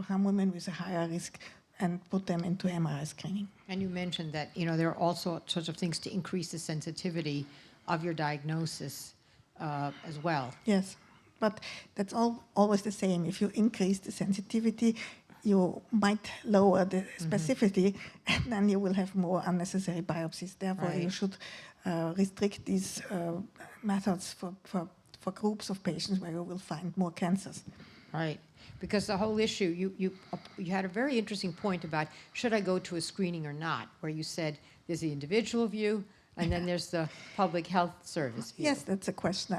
women with a higher risk and put them into MRI screening. And you mentioned that there are also sorts of things to increase the sensitivity of your diagnosis as well. Yes. But that's always the same. If you increase the sensitivity, you might lower the specificity, and then you will have more unnecessary biopsies. Therefore, you should restrict these methods for groups of patients where you will find more cancers. Right. Because the whole issue, you had a very interesting point about should I go to a screening or not, where you said there's the individual view, and then there's the public health service view. Yes, that's a question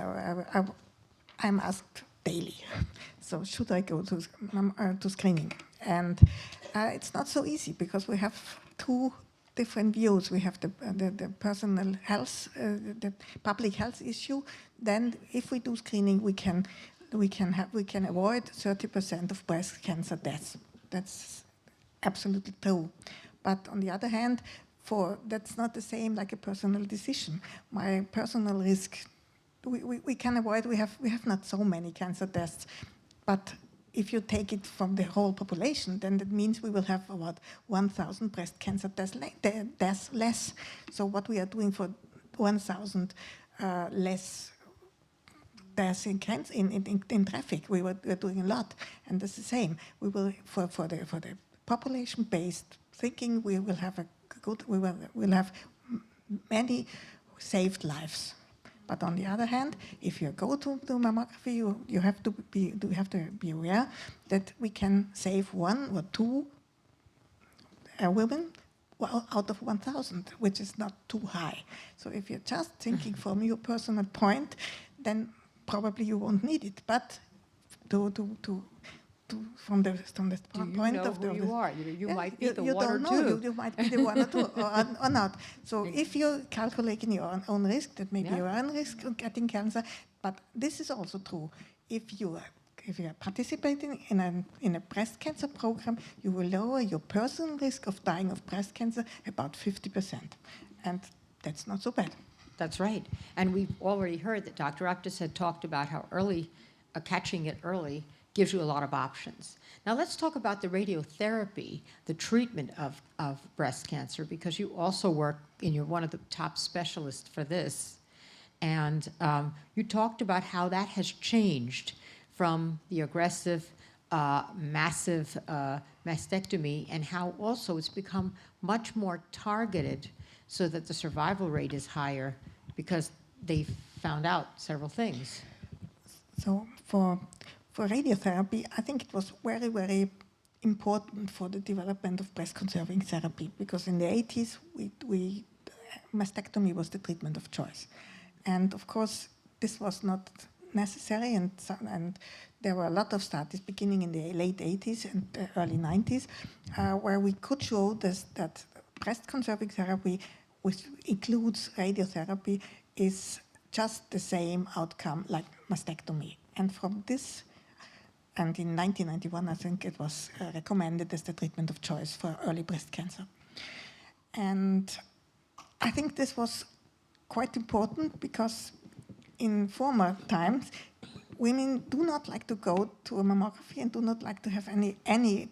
I'm asked daily. So should I go to screening? And it's not so easy because we have two different views. We have the personal health, the public health issue. Then, if we do screening, we can avoid 30% of breast cancer deaths. That's absolutely true. But on the other hand, that's not the same like a personal decision. My personal risk. We can avoid, we have not so many cancer deaths, but if you take it from the whole population, then that means we will have about 1,000 breast cancer deaths less. So what we are doing for 1,000 less deaths in traffic, we're doing a lot, and that's the same. We will for the population-based thinking, we will have we'll have many saved lives. But on the other hand, if you go to mammography, you have to be aware that we can save 1 or 2 women out of 1,000, which is not too high. So if you're just thinking from your personal point, then probably you won't need it. But from the point of the you are. You might be the you one or don't know. two. You might be the one or two or not. So if you're calculating your own risk, that may be your own risk of getting cancer. But this is also true. If you are participating in a breast cancer program, you will lower your personal risk of dying of breast cancer about 50%. And that's not so bad. That's right. And we've already heard that Dr. Aptis had talked about how catching it early gives you a lot of options. Now let's talk about the radiotherapy, the treatment of breast cancer, because you also work, and you're one of the top specialists for this. And you talked about how that has changed from the aggressive, massive mastectomy, and how also it's become much more targeted so that the survival rate is higher because they found out several things. So for radiotherapy, I think it was very, very important for the development of breast-conserving therapy, because in the 80s, mastectomy was the treatment of choice. And of course, this was not necessary, and there were a lot of studies beginning in the late 80s and early 90s where we could show that breast-conserving therapy which includes radiotherapy, is just the same outcome like mastectomy. And from this, and in 1991, I think it was recommended as the treatment of choice for early breast cancer. And I think this was quite important because in former times, women do not like to go to a mammography and do not like to have any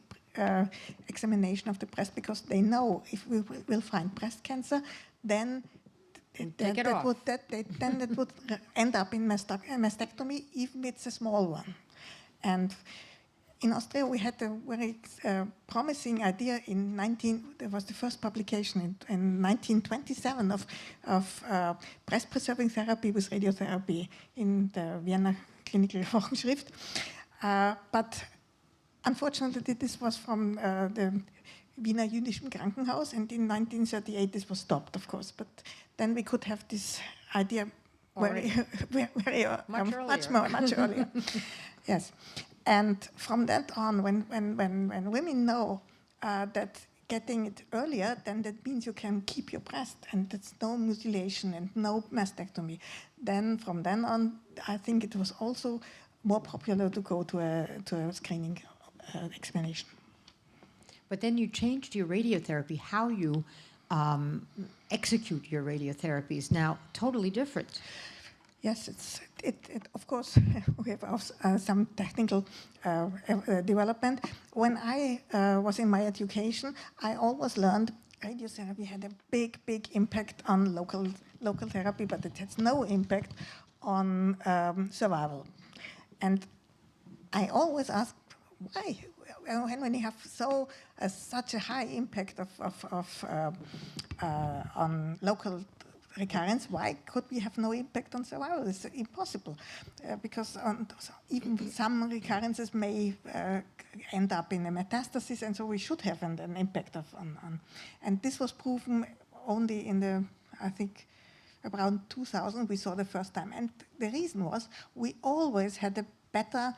examination of the breast because they know if we will find breast cancer, then that would end up in mastectomy, even if it's a small one. And in Austria, we had a very promising idea there was the first publication in 1927 of breast-preserving therapy with radiotherapy in the Vienna Clinical Wochenschrift. But unfortunately, this was from the Wiener Jüdischen Krankenhaus, and in 1938 this was stopped, of course. But then we could have this idea much earlier. Yes. And from that on, when women know that getting it earlier, then that means you can keep your breast and there's no mutilation and no mastectomy. Then from then on, I think it was also more popular to go to a screening examination. But then you changed your radiotherapy, how you execute your radiotherapy is now totally different. Yes, of course, we have some technical development. When I was in my education, I always learned radiotherapy had a big impact on local therapy, but it has no impact on survival. And I always asked, why? When you have such a high impact on local recurrence, why could we have no impact on survival? It's impossible, because even some recurrences may end up in a metastasis, and so we should have an impact on. And this was proven only in I think, around 2000 we saw the first time. And the reason was we always had a better,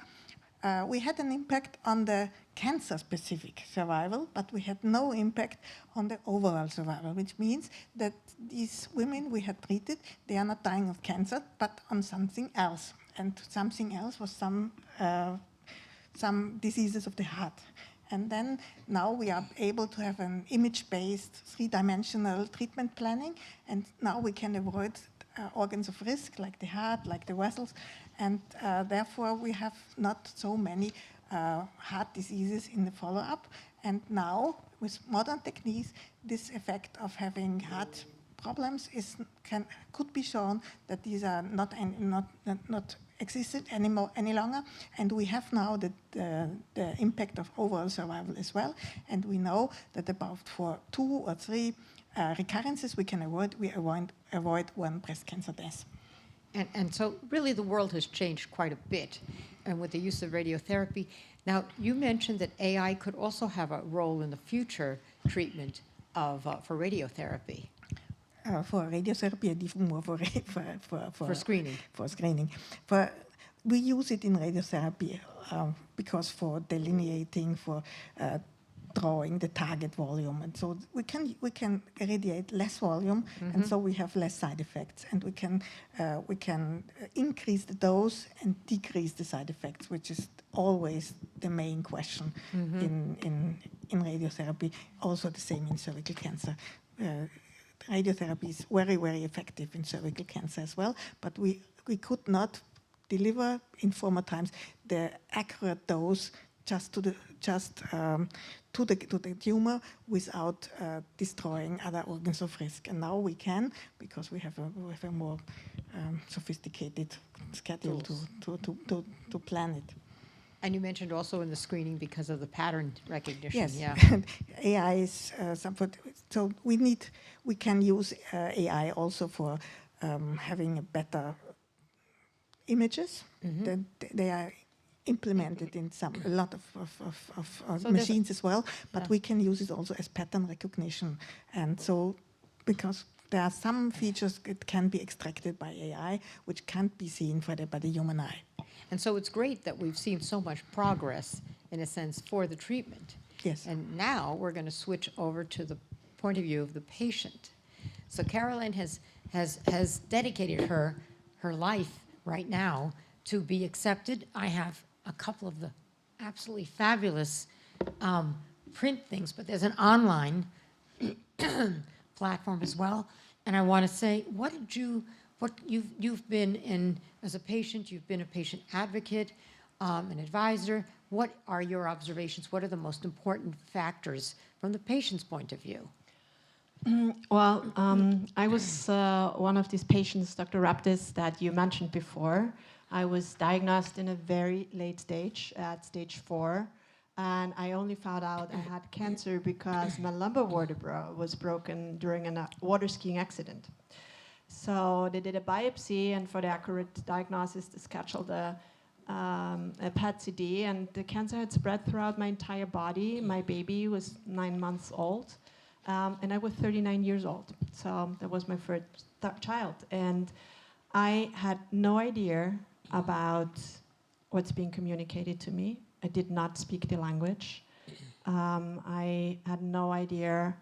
we had an impact on the cancer-specific survival, but we had no impact on the overall survival, which means that these women we had treated, they are not dying of cancer, but on something else. And something else was some diseases of the heart. And then now we are able to have an image-based, three-dimensional treatment planning, and now we can avoid organs of risk, like the heart, like the vessels, and therefore we have not so many heart diseases in the follow-up. And now, with modern techniques, this effect of having heart problems could be shown that these are not existed any longer, and we have now the impact of overall survival as well. And we know that about for 2 or 3 recurrences we can avoid one breast cancer death. And so really the world has changed quite a bit, and with the use of radiotherapy. Now, you mentioned that AI could also have a role in the future treatment for radiotherapy. For radiotherapy and even more for screening. For screening. We use it in radiotherapy because for delineating, for drawing the target volume, and so we can irradiate less volume, and so we have less side effects, and we can increase the dose and decrease the side effects, which is always the main question in radiotherapy. Also the same in cervical cancer. Radiotherapy is very effective in cervical cancer as well, but we could not deliver in former times the accurate dose just to the tumor without destroying other organs of risk. And now we can, because we have a more sophisticated schedule to plan it. And you mentioned also in the screening because of the pattern recognition. Yes, yeah. AI is somewhat, so we can use AI also for having a better images. They are implemented in a lot of machines as well, but we can use it also as pattern recognition. And so, because there are some features that can be extracted by AI, which can't be seen by the human eye. And so it's great that we've seen so much progress, in a sense, for the treatment. Yes. And now we're going to switch over to the point of view of the patient. So Carolyn has dedicated her life right now to be accepted. I have a couple of the absolutely fabulous print things, but there's an online platform as well. And I want to say, you've been in, as a patient, you've been a patient advocate, an advisor. What are your observations? What are the most important factors from the patient's point of view? Well, I was one of these patients, Dr. Raptis, that you mentioned before. I was diagnosed in a very late stage, at stage 4, and I only found out I had cancer because my lumbar vertebra was broken during a water skiing accident. So they did a biopsy, and for the accurate diagnosis, they scheduled a PET-CT, and the cancer had spread throughout my entire body. My baby was 9 months old, and I was 39 years old. So that was my first child. And I had no idea about what's being communicated to me. I did not speak the language. I had no idea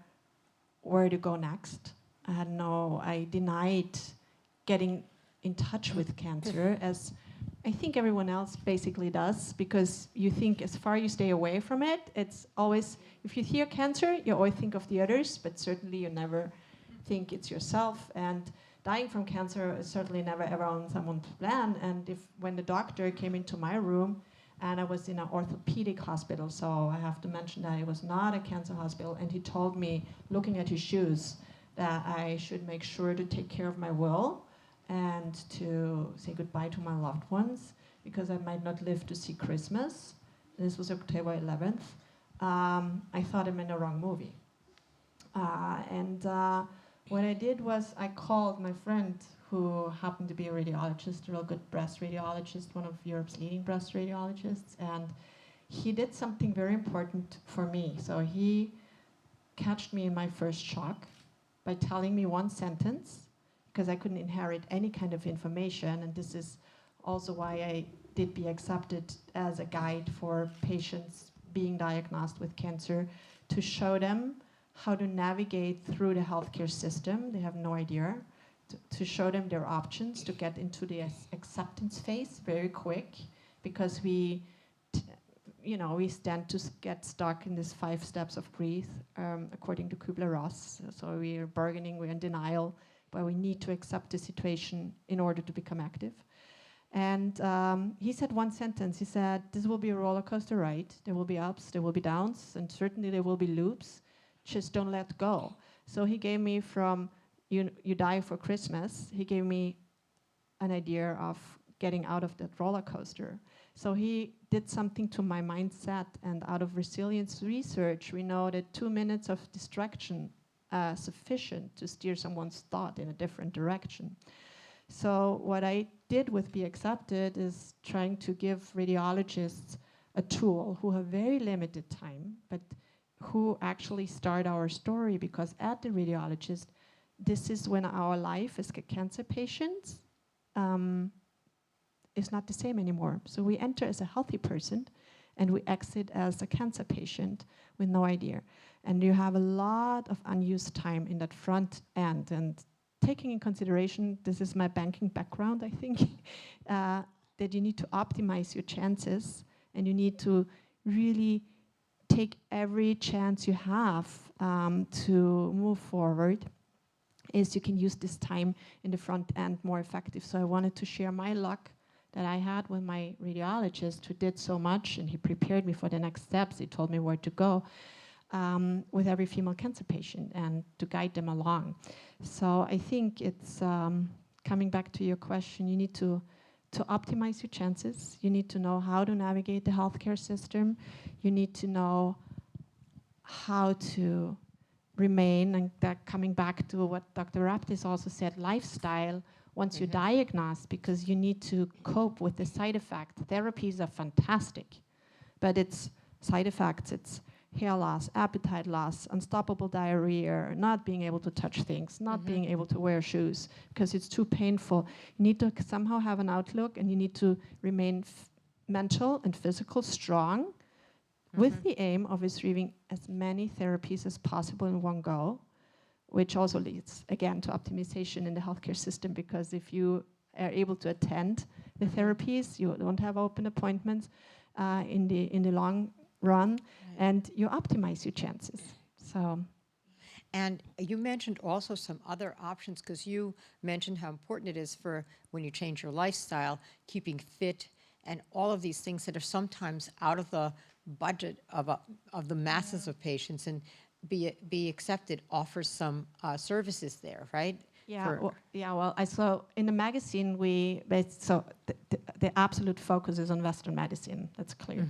where to go next. I denied getting in touch with cancer, as I think everyone else basically does, because you think as far you stay away from it, it's always, if you hear cancer, you always think of the others, but certainly you never think it's yourself. And dying from cancer is certainly never ever on someone's plan. And when the doctor came into my room, and I was in an orthopedic hospital, so I have to mention that it was not a cancer hospital, and he told me, looking at his shoes, that I should make sure to take care of my will and to say goodbye to my loved ones, because I might not live to see Christmas. This was October 11th. I thought I'm in the wrong movie. What I did was I called my friend, who happened to be a radiologist, a real good breast radiologist, one of Europe's leading breast radiologists, and he did something very important for me. So he catched me in my first shock by telling me one sentence, because I couldn't inherit any kind of information, and this is also why I did be accepted as a guide for patients being diagnosed with cancer, to show them how to navigate through the healthcare system. They have no idea. To show them their options, to get into the acceptance phase very quick, because we tend to get stuck in these 5 steps of grief, according to Kübler-Ross. So we are bargaining, we're in denial, but we need to accept the situation in order to become active. And he said one sentence. He said, "This will be a roller coaster ride. There will be ups, there will be downs, and certainly there will be loops. Just don't let go." So he gave me from you die for Christmas, he gave me an idea of getting out of that roller coaster. So he did something to my mindset, and out of resilience research, we know that 2 minutes of distraction are sufficient to steer someone's thought in a different direction. So what I did with Be Accepted is trying to give radiologists a tool who have very limited time, but who actually start our story, because at the radiologist, this is when our life as cancer patients is not the same anymore. So we enter as a healthy person, and we exit as a cancer patient with no idea. And you have a lot of unused time in that front end. And taking in consideration, this is my banking background, I think, that you need to optimize your chances, and you need to really take every chance you have to move forward, is you can use this time in the front end more effective. So I wanted to share my luck that I had with my radiologist, who did so much, and he prepared me for the next steps. He told me where to go with every female cancer patient, and to guide them along. So I think it's coming back to your question. You need to optimize your chances. You need to know how to navigate the healthcare system. You need to know how to remain, and that coming back to what Dr. Raptis also said, lifestyle once you're diagnosed, because you need to cope with the side effects. Therapies are fantastic, but it's side effects. It's hair loss, appetite loss, unstoppable diarrhea, not being able to touch things, not being able to wear shoes because it's too painful. You need to somehow have an outlook, and you need to remain mental and physical strong, with the aim of receiving as many therapies as possible in one go, which also leads, again, to optimization in the healthcare system, because if you are able to attend the therapies, you don't have open appointments in the long run, and you optimize your chances. So. And you mentioned also some other options, because you mentioned how important it is for when you change your lifestyle, keeping fit, and all of these things that are sometimes out of the budget of the masses of patients, and be accepted offers some services there, right? Yeah, well, I saw in the magazine the absolute focus is on Western medicine. That's clear,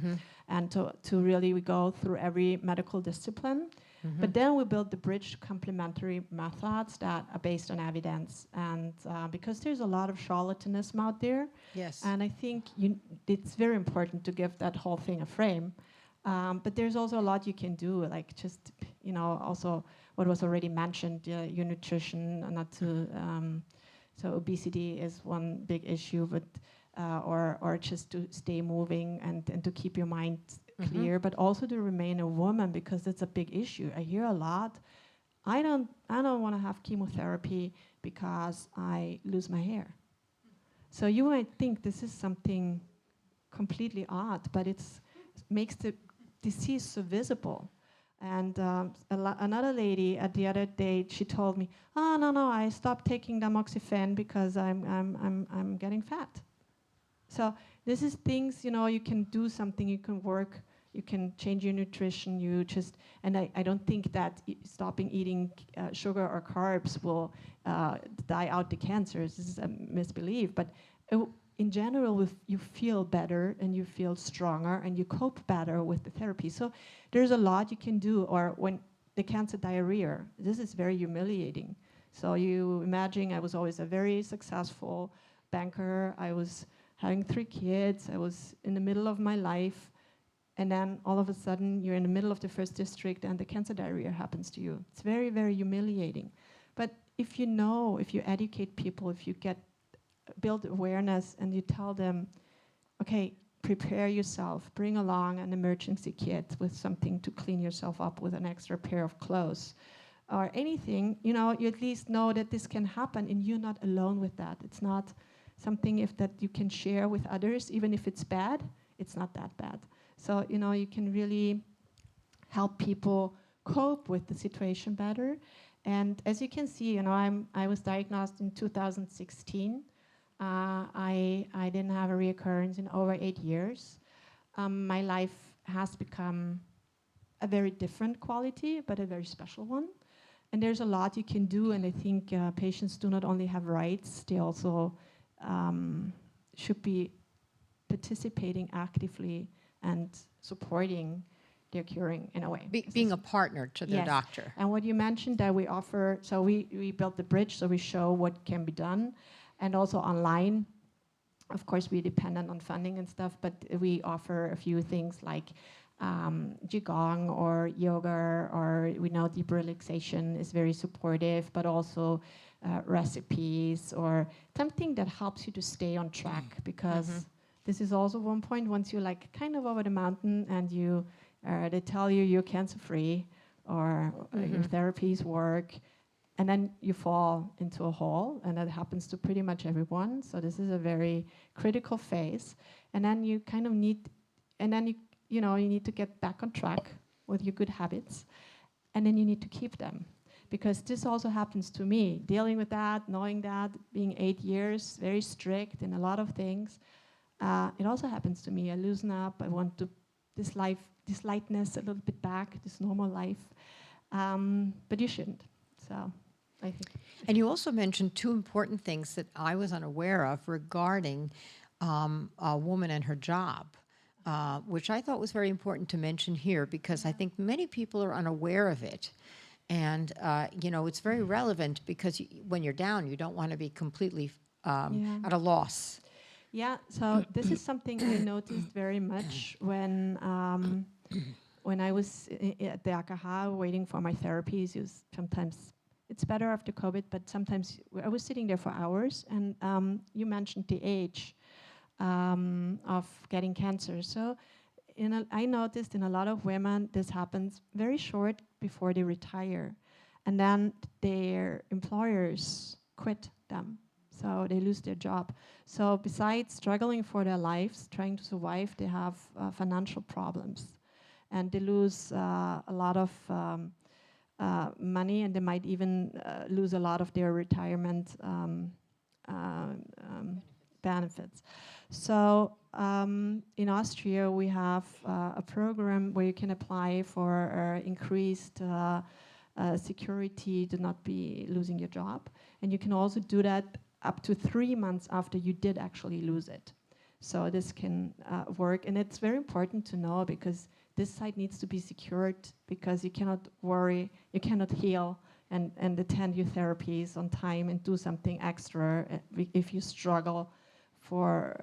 and to really we go through every medical discipline. But then we build the bridge to complementary methods that are based on evidence, and because there's a lot of charlatanism out there, yes, and I think it's very important to give that whole thing a frame. But there's also a lot you can do, like just also what was already mentioned, your nutrition, not to so obesity is one big issue, but or just to stay moving and to keep your mind clear, but also to remain a woman, because it's a big issue. I hear a lot. I don't want to have chemotherapy because I lose my hair. So you might think this is something completely odd, but it makes the disease so visible. And another lady at the other day, she told me, "Oh no, I stopped taking tamoxifen because I'm getting fat." So this is things, you can do something, you can work, you can change your nutrition, and I don't think that stopping eating sugar or carbs will die out the cancers. This is a misbelief, but in general, you feel better and you feel stronger and you cope better with the therapy. So there's a lot you can do. Or when the cancer diarrhea, this is very humiliating. So you imagine I was always a very successful banker. I was having 3 kids. I was in the middle of my life. And then all of a sudden, you're in the middle of the first district and the cancer diarrhea happens to you. It's very, very humiliating. But if you educate people, if you build awareness and you tell them, okay, prepare yourself, bring along an emergency kit with something to clean yourself up with, an extra pair of clothes, or anything, you at least know that this can happen and you're not alone with that. It's not something that you can share with others. Even if it's bad, it's not that bad. So, you can really help people cope with the situation better. And as you can see, I was diagnosed in 2016. I didn't have a reoccurrence in over 8 years. My life has become a very different quality, but a very special one. And there's a lot you can do, and I think patients do not only have rights, they also should be participating actively and supporting their curing in a way. Being a partner to their doctor. And what you mentioned that we offer, so we built the bridge, so we show what can be done. And also online, of course, we're dependent on funding and stuff, but we offer a few things like Qigong or yoga, or we know deep relaxation is very supportive, but also recipes or something that helps you to stay on track, because this is also one point. Once you're kind of over the mountain and they tell you're cancer-free or your therapies work, and then you fall into a hole, and that happens to pretty much everyone. So this is a very critical phase, and then you kind of need, and then you need to get back on track with your good habits, and then you need to keep them, because this also happens to me. Dealing with that, knowing that, being 8 years, very strict in a lot of things, it also happens to me. I loosen up. I want this lightness a little bit back, this normal life, but you shouldn't. So. I think. And you also mentioned 2 important things that I was unaware of regarding a woman and her job, which I thought was very important to mention here, because I think many people are unaware of it. And, it's very relevant, because when you're down, you don't want to be completely at a loss. Yeah, so this is something I noticed very much when I was at the AKH waiting for my therapies. Sometimes it's better after COVID, but sometimes I was sitting there for hours, and you mentioned the age of getting cancer. So I noticed in a lot of women, this happens very short before they retire. and then their employers quit them. So they lose their job. So besides struggling for their lives, trying to survive, they have financial problems. And they lose a lot of money, and they might even lose a lot of their retirement benefits. So in Austria, we have a program where you can apply for increased security to not be losing your job. And you can also do that up to 3 months after you did actually lose it. So this can work. And it's very important to know, because this site needs to be secured, because you cannot worry, you cannot heal and attend your therapies on time and do something extra if you struggle for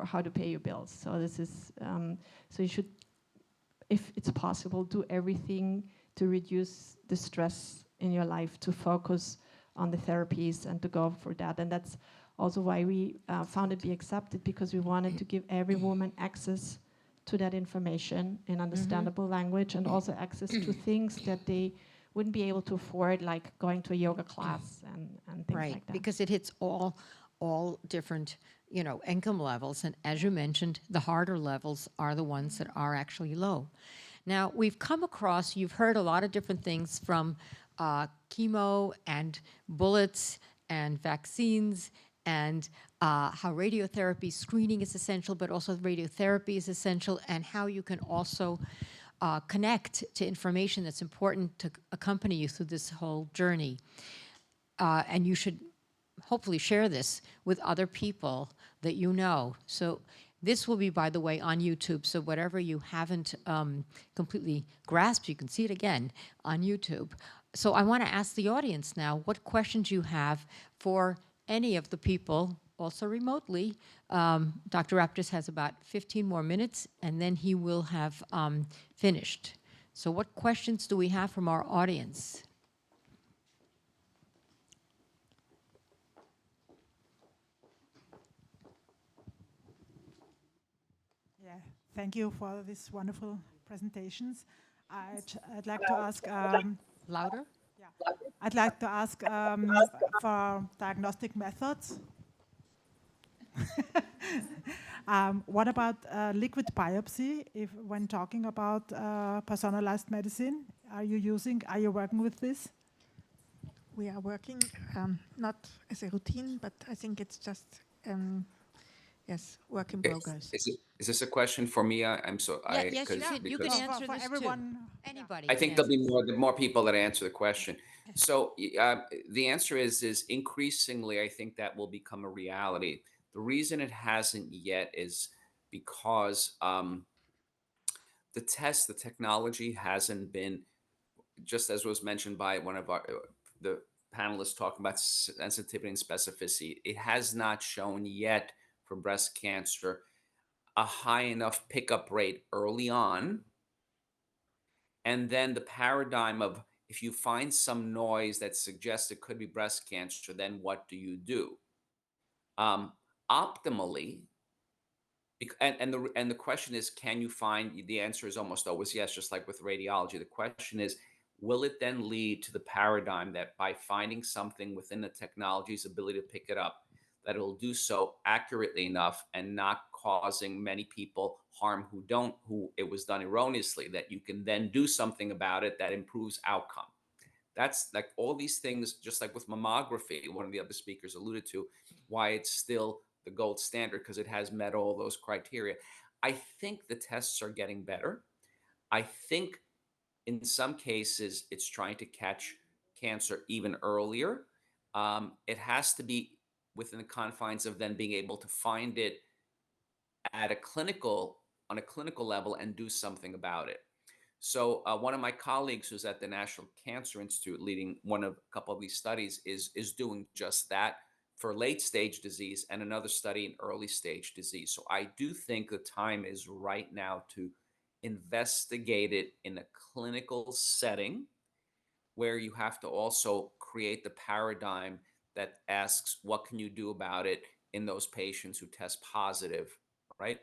how to pay your bills. So this is, so you should, if it's possible, do everything to reduce the stress in your life, to focus on the therapies and to go for that. And that's also why we founded Be Accepted, because we wanted to give every woman access to that information in understandable language, and also access to things that they wouldn't be able to afford, like going to a yoga class and things like that. Because it hits all different, you know, income levels. And as you mentioned, the harder levels are the ones that are actually low. Now, we've come across, you've heard a lot of different things from chemo and bullets and vaccines, and how radiotherapy screening is essential, but also radiotherapy is essential, and how you can also connect to information that's important to accompany you through this whole journey. And you should hopefully share this with other people that you know. So this will be, by the way, on YouTube, so whatever you haven't completely grasped, you can see it again on YouTube. So I want to ask the audience now what questions you have for any of the people, also remotely. Dr. Raptis has about 15 more minutes, and then he will have finished. So what questions do we have from our audience? Yeah, thank you for these wonderful presentations. I'd like to ask... Louder? Yeah. I'd like to ask for diagnostic methods. What about liquid biopsy? When talking about personalized medicine, are you working with this? We are working, not as a routine, but I think it's just, yes, work in progress. Is this a question for me? I'm so Yes, you can answer for this everyone. too. Anybody. I think there'll be more people that answer the question. So the answer is increasingly, I think that will become a reality. The reason it hasn't yet is because the technology hasn't been, just as was mentioned by one of the panelists talking about sensitivity and specificity, it has not shown yet for breast cancer a high enough pickup rate early on. And then the paradigm of, if you find some noise that suggests it could be breast cancer, then what do you do? Optimally, and the question is, can you find, the answer is almost always yes, just like with radiology. The question is, will it then lead to the paradigm that by finding something within the technology's ability to pick it up, that it'll do so accurately enough and not causing many people harm who it was done erroneously, that you can then do something about it that improves outcome. That's like all these things, just like with mammography, one of the other speakers alluded to, why it's still the gold standard, because it has met all those criteria. I think the tests are getting better. I think in some cases it's trying to catch cancer even earlier. It has to be within the confines of then being able to find it on a clinical level and do something about it. So one of my colleagues who's at the National Cancer Institute leading a couple of these studies is doing just that for late stage disease, and another study in early stage disease. So I do think the time is right now to investigate it in a clinical setting, where you have to also create the paradigm that asks, what can you do about it in those patients who test positive, right?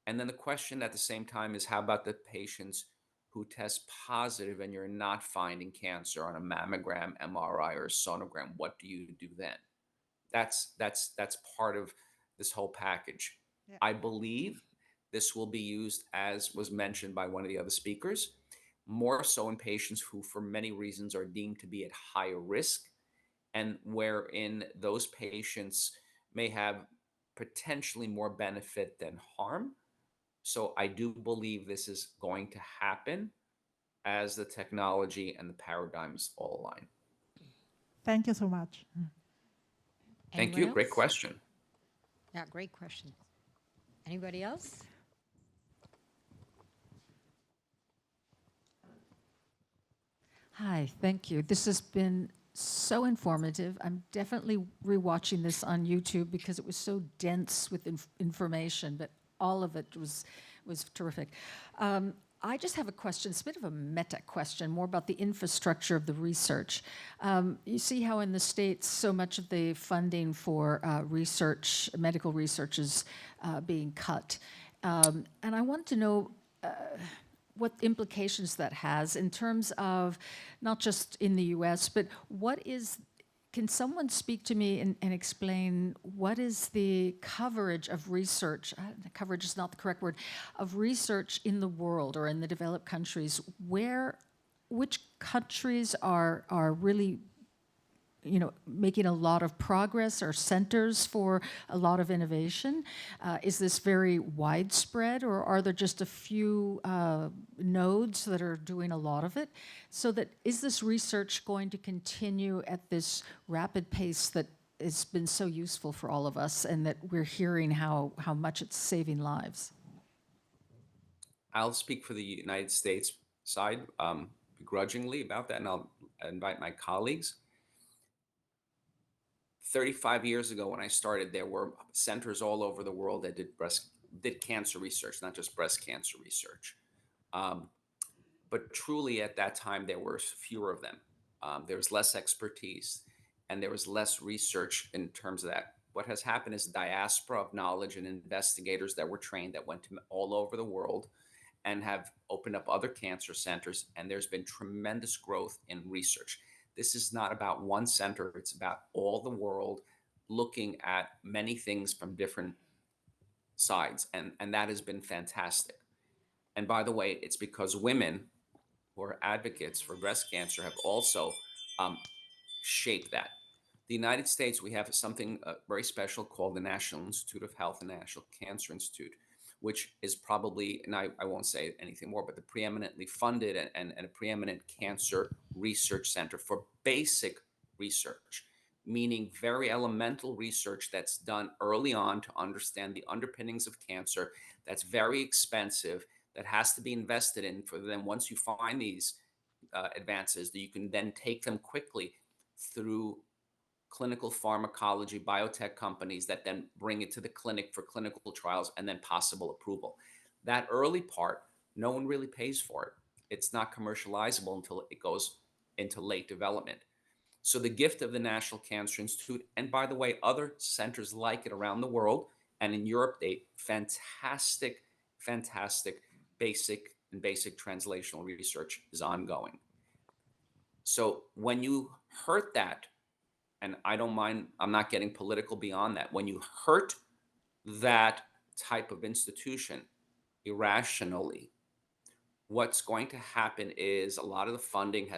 And then the question at the same time is, how about the patients who test positive and you're not finding cancer on a mammogram, MRI, or sonogram, what do you do then? That's part of this whole package. Yeah. I believe this will be used, as was mentioned by one of the other speakers, more so in patients who, for many reasons, are deemed to be at higher risk, and wherein those patients may have potentially more benefit than harm. So I do believe this is going to happen as the technology and the paradigms all align. Thank you so much. Thank Anyone you. else? Great question. Yeah, great question. Anybody else? Hi, thank you. This has been so informative. I'm definitely rewatching this on YouTube because it was so dense with information, but all of it was terrific. I just have a question. It's a bit of a meta question, more about the infrastructure of the research. You see how in the States so much of the funding for research, medical research, is being cut. And I want to know what implications that has in terms of not just in the US, but can someone speak to me and explain what is the coverage of research, coverage is not the correct word, of research in the world or in the developed countries, which countries are really making a lot of progress, or centers for a lot of innovation? Is this very widespread, or are there just a few nodes that are doing a lot of it? So that, is this research going to continue at this rapid pace that has been so useful for all of us, and that we're hearing how much it's saving lives? I'll speak for the United States side begrudgingly about that, and I'll invite my colleagues. 35 years ago when I started, there were centers all over the world that did cancer research, not just breast cancer research. But truly at that time, there were fewer of them. There was less expertise, and there was less research in terms of that. What has happened is a diaspora of knowledge and investigators that were trained, that went to all over the world and have opened up other cancer centers, and there's been tremendous growth in research. This is not about one center, it's about all the world looking at many things from different sides, and that has been fantastic. And by the way, it's because women who are advocates for breast cancer have also shaped that. The United States, we have something very special called the National Institute of Health and National Cancer Institute, which is probably, and I won't say anything more, but the preeminently funded and a preeminent cancer research center for basic research, meaning very elemental research that's done early on to understand the underpinnings of cancer, that's very expensive, that has to be invested in, for then once you find these advances, that you can then take them quickly through clinical pharmacology, biotech companies that then bring it to the clinic for clinical trials and then possible approval. That early part, no one really pays for it. It's not commercializable until it goes into late development. So the gift of the National Cancer Institute, and by the way, other centers like it around the world, and in Europe, fantastic basic translational research is ongoing. So when you hurt that, and I don't mind, I'm not getting political beyond that. When you hurt that type of institution irrationally, what's going to happen is a lot of the funding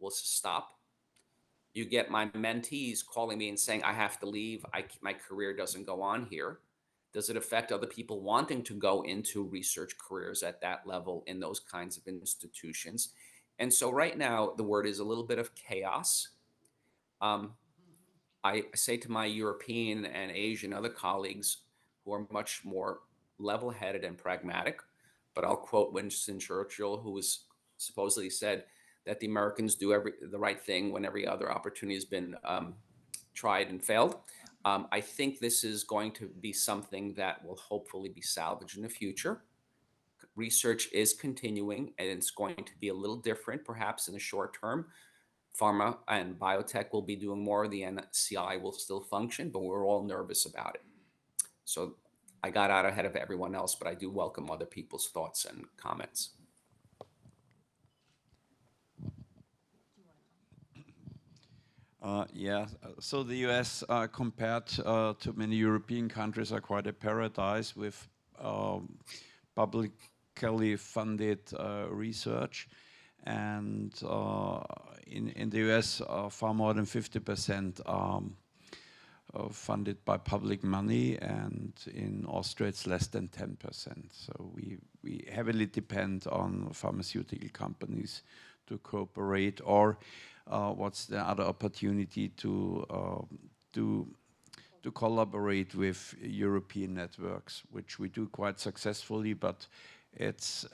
will stop. You get my mentees calling me and saying, I have to leave. My career doesn't go on here. Does it affect other people wanting to go into research careers at that level in those kinds of institutions? And so right now, the word is a little bit of chaos. I say to my European and Asian other colleagues who are much more level-headed and pragmatic, but I'll quote Winston Churchill, who was supposedly said that the Americans do the right thing when every other opportunity has been tried and failed. I think this is going to be something that will hopefully be salvaged in the future. Research is continuing, and it's going to be a little different, perhaps in the short term. Pharma and biotech will be doing more. The NCI will still function, but we're all nervous about it. So I got out ahead of everyone else, but I do welcome other people's thoughts and comments. Yeah, so the US, compared to many European countries, are quite a paradise with publicly funded research. And in the US, far more than 50% funded by public money, and in Austria it's less than 10%. So we heavily depend on pharmaceutical companies to cooperate, or what's the other opportunity to collaborate with European networks, which we do quite successfully, but it's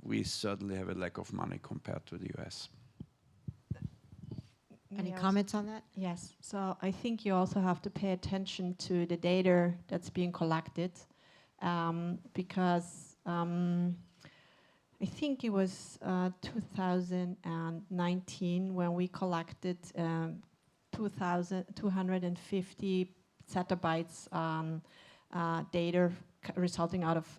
we certainly have a lack of money compared to the US. Any Yes. comments on that? Yes, so I think you also have to pay attention to the data that's being collected, because I think it was 2019 when we collected 250 zettabytes data resulting out of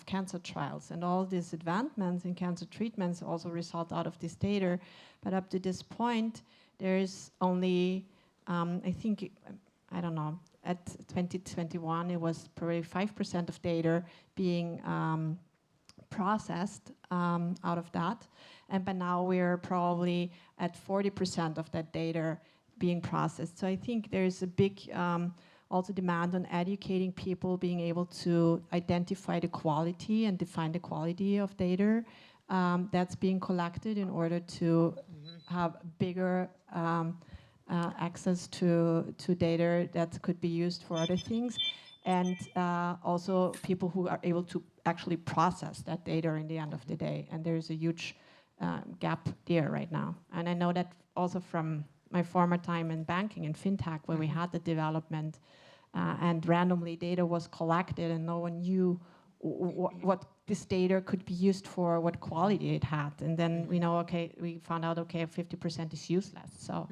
cancer trials. And all these advancements in cancer treatments also result out of this data. But up to this point, there is only, I think, I don't know, at 2021, it was probably 5% of data being processed out of that. And by now we're probably at 40% of that data being processed. So I think there's a big also demand on educating people, being able to identify the quality and define the quality of data that's being collected in order to have bigger access to data that could be used for other things. And also people who are able to actually process that data in the end of the day. And there's a huge gap there right now. And I know that also from my former time in banking and fintech, where we had the development and randomly data was collected and no one knew what this data could be used for, what quality it had. And then we know, okay, we found out, okay, 50% is useless. So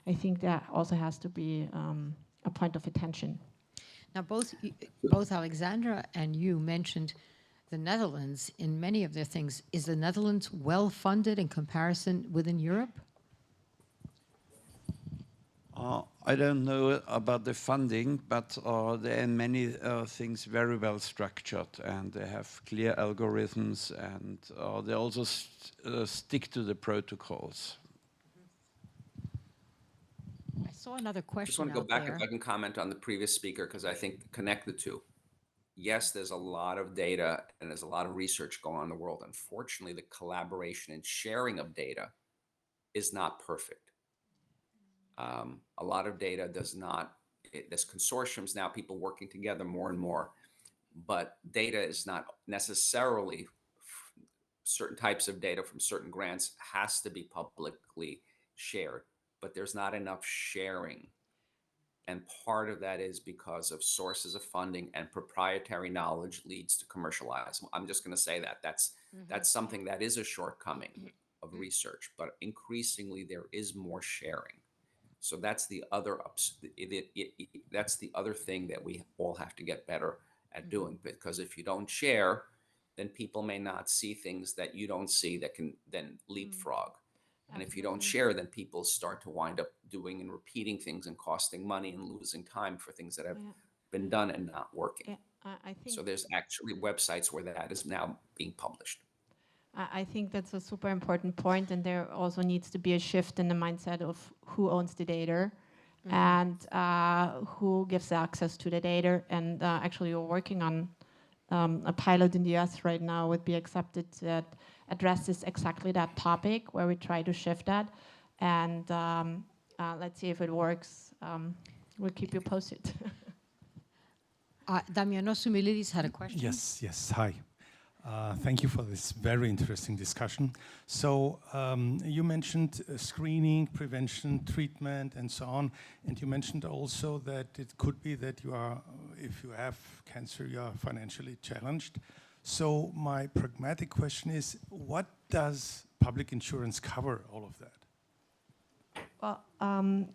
I think that also has to be a point of attention. Now, both Alexandra and you mentioned the Netherlands in many of their things. Is the Netherlands well funded in comparison within Europe? I don't know about the funding, but there are many things very well structured, and they have clear algorithms, and they also stick to the protocols. I saw another I question just want to go out back there. if I can comment on the previous speaker, because I think connect the two. Yes, there's a lot of data and there's a lot of research going on in the world. Unfortunately, the collaboration and sharing of data is not perfect. A lot of data does not, there's consortiums now, people working together more and more, but data is not necessarily, certain types of data from certain grants has to be publicly shared, but there's not enough sharing. And part of that is because of sources of funding, and proprietary knowledge leads to commercialization. I'm just going to say that that's something that is a shortcoming of research, but increasingly there is more sharing. So that's the other that's the other thing that we all have to get better at doing, because if you don't share, then people may not see things that you don't see that can then leapfrog. And if you don't share, then people start to wind up doing and repeating things and costing money and losing time for things that have been done and not working. Yeah, I think so there's actually websites where that is now being published. I think that's a super important point, and there also needs to be a shift in the mindset of who owns the data and who gives access to the data. And actually, we're working on a pilot in the US right now with Be Accepted that addresses exactly that topic, where we try to shift that. And let's see if it works. We'll keep you posted. Damiano Sumilidis had a question. Yes, hi. Thank you for this very interesting discussion. So you mentioned screening, prevention, treatment, and so on. And you mentioned also that it could be that you are, if you have cancer, you are financially challenged. So my pragmatic question is, what does public insurance cover all of that? Well,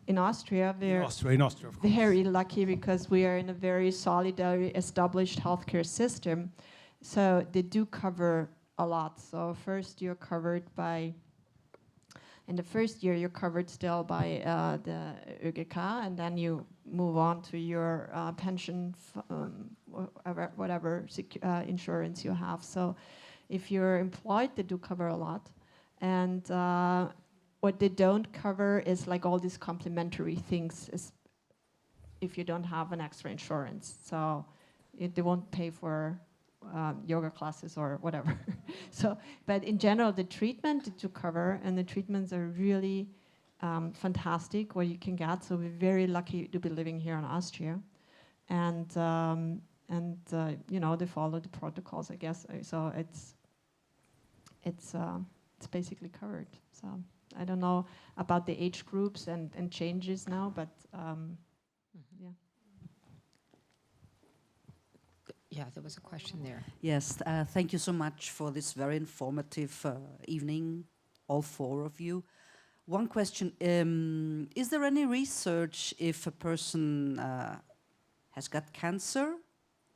in Austria, we're In Austria, of course. very lucky because we are in a very solidary, established healthcare system. So they do cover a lot. So first, you're covered by In the first year, you're covered still by the ÖGK, and then you move on to your pension, whatever insurance you have. So if you're employed, they do cover a lot. And what they don't cover is like all these complementary things if you don't have an extra insurance. So they won't pay for yoga classes or whatever. So, but in general, the treatment to cover, and the treatments are really fantastic what you can get. So we're very lucky to be living here in Austria, and you know, they follow the protocols, I guess. So it's basically covered. So I don't know about the age groups and changes now, but yeah. Yeah, there was a question there. Yes, thank you so much for this very informative evening, all four of you. One question, is there any research if a person has got cancer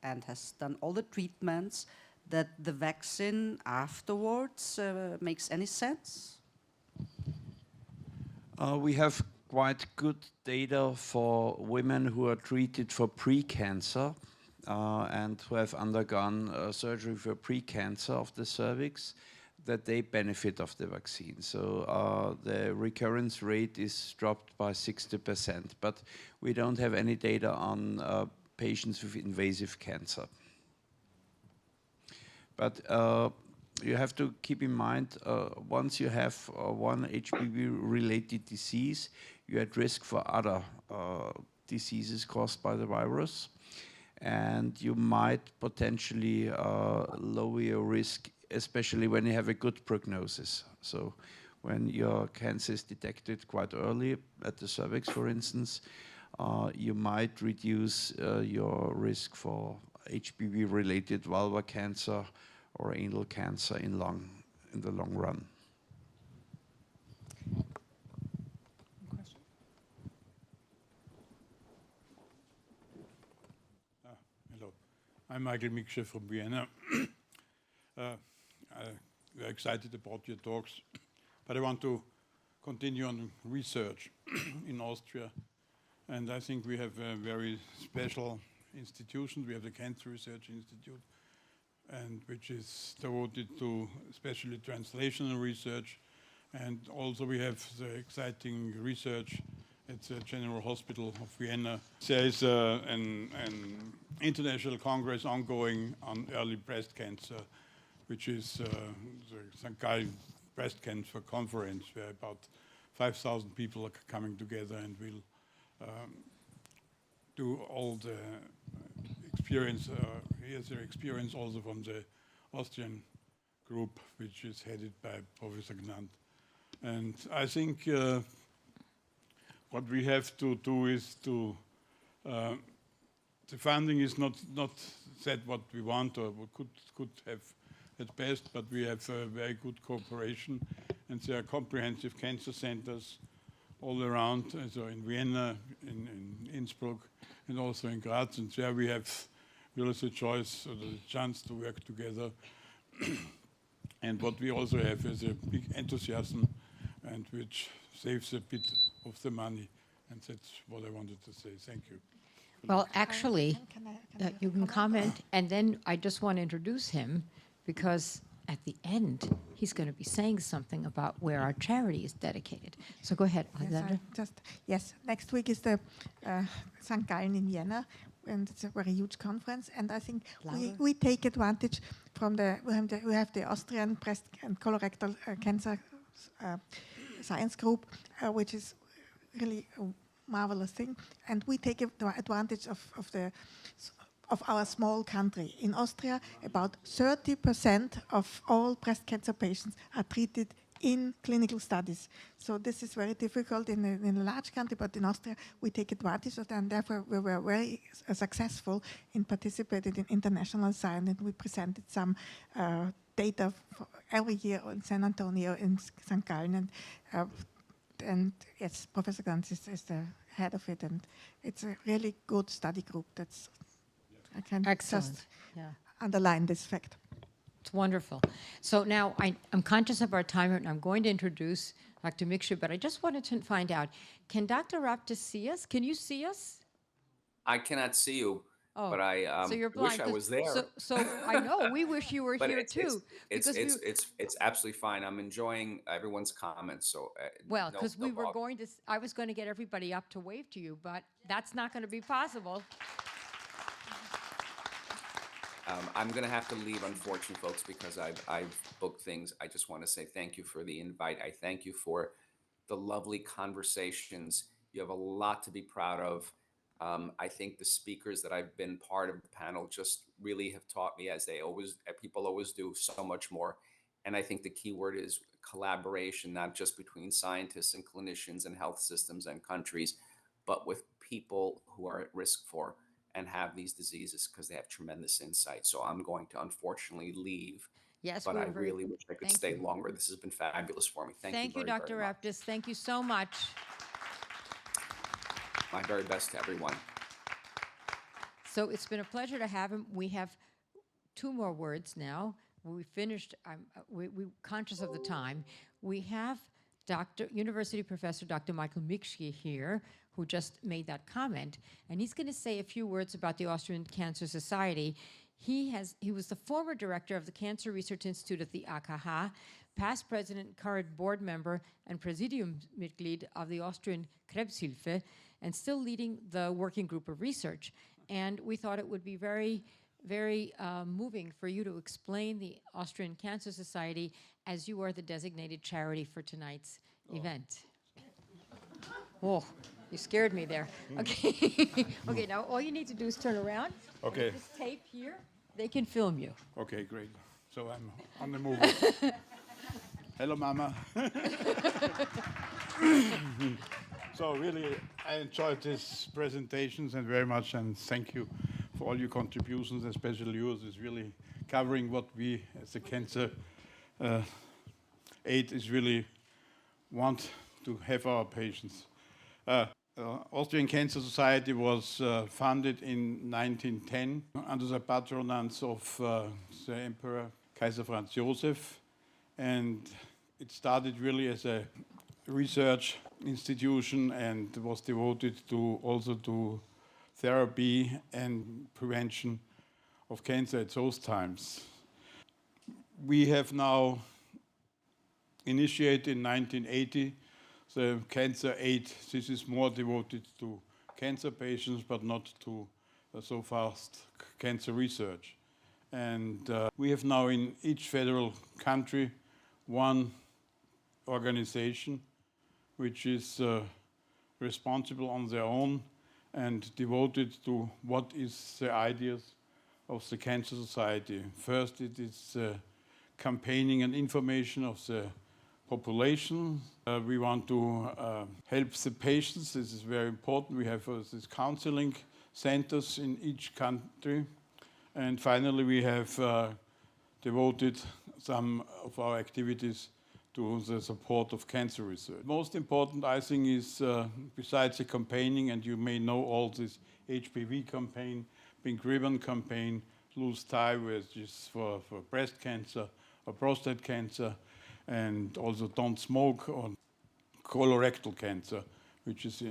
and has done all the treatments, that the vaccine afterwards makes any sense? We have quite good data for women who are treated for pre-cancer and who have undergone surgery for pre-cancer of the cervix, that they benefit of the vaccine. So the recurrence rate is dropped by 60%, but we don't have any data on patients with invasive cancer. But you have to keep in mind, once you have one HPV-related disease, you're at risk for other diseases caused by the virus. And you might potentially lower your risk, especially when you have a good prognosis. So when your cancer is detected quite early at the cervix, for instance, you might reduce your risk for HPV-related vulvar cancer or anal cancer in the long run. Question? Hello, I'm Michael Miksche from Vienna. We're excited about your talks, but I want to continue on research in Austria. And I think we have a very special institution. We have the Cancer Research Institute, and which is devoted to especially translational research. And also we have the exciting research at the General Hospital of Vienna. There is an international congress ongoing on early breast cancer, which is the Cervical Breast Cancer Conference, where about 5,000 people are coming together and will do all the experience, here's their experience also from the Austrian group, which is headed by Professor Gnant. And I think what we have to do is to, the funding is not set what we want or what could have at best, but we have a very good cooperation, and there are comprehensive cancer centers all around, so in Vienna, in Innsbruck, and also in Graz, and there we have really the choice or the chance to work together. And what we also have is a big enthusiasm, and which saves a bit of the money, and that's what I wanted to say. Thank you. Well, actually, you can comment, and then I just want to introduce him, because at the end, he's going to be saying something about where our charity is dedicated. So go ahead, Alexandra. Yes, next week is the St. Gallen in Vienna, and it's a very huge conference. And I think we take advantage from we have the Austrian breast and colorectal cancer science group, which is really a marvelous thing. And we take advantage of our small country. In Austria, about 30% of all breast cancer patients are treated in clinical studies. So this is very difficult in a large country, but in Austria we take advantage of that, and therefore we were very successful in participating in international science, and we presented some data for every year in San Antonio, in St. Gallen, and yes, Professor Gantz is the head of it, and it's a really good study group. I can just underline this fact. It's wonderful. So now I'm conscious of our time, and I'm going to introduce Dr. Miksha, but I just wanted to find out, can Dr. Raptis see us? Can you see us? I cannot see you, Oh, but I so you're wish blind. I was there. So I know, we wish you were But here it's too. Because we, it's absolutely fine. I'm enjoying everyone's comments. So well, no, because no we were problem. going to, I was going to get everybody up to wave to you, but that's not going to be possible. I'm going to have to leave, unfortunately, folks, because I've booked things. I just want to say thank you for the invite. I thank you for the lovely conversations. You have a lot to be proud of. I think the speakers that I've been part of the panel just really have taught me, as people always do, so much more. And I think the key word is collaboration, not just between scientists and clinicians and health systems and countries, but with people who are at risk for and have these diseases, because they have tremendous insight. So I'm going to unfortunately leave. Yes, But we I were very, really wish I could thank stay you. longer. This has been fabulous for me. Thank you very, Dr. very much. Raptis. Thank you so much. My very best to everyone. So it's been a pleasure to have him. We have 2 more words now. We finished, we're conscious of the time. We have University Professor Dr. Michael Miksha here, who just made that comment, and he's going to say a few words about the Austrian Cancer Society. He was the former director of the Cancer Research Institute at the AKH, past president, current board member, and Präsidiumsmitglied of the Austrian Krebshilfe, and still leading the working group of research. And we thought it would be very, very moving for you to explain the Austrian Cancer Society, as you are the designated charity for tonight's event. Oh, you scared me there. Okay. Okay, now all you need to do is turn around. Okay. This tape here, they can film you. Okay, great. So I'm on the move. Hello, Mama. So really, I enjoyed these presentations and very much, and thank you for all your contributions, especially yours is really covering what we as a cancer aid is really want to have our patients. Austrian Cancer Society was founded in 1910 under the patronage of the Emperor Kaiser Franz Joseph, and it started really as a research institution and was devoted also to therapy and prevention of cancer at those times. We have now initiated in 1980 the cancer aid. This is more devoted to cancer patients, but not to so fast cancer research. And we have now in each federal country one organization which is responsible on their own and devoted to what is the ideas of the Cancer Society. First, it is campaigning and information of the population. We want to help the patients. This is very important. We have these counseling centers in each country. And finally, we have devoted some of our activities to the support of cancer research. Most important, I think, is besides the campaigning, and you may know all this HPV campaign, Pink Ribbon campaign, Loose Tie, which is for breast cancer or prostate cancer, and also Don't Smoke, or colorectal cancer, which is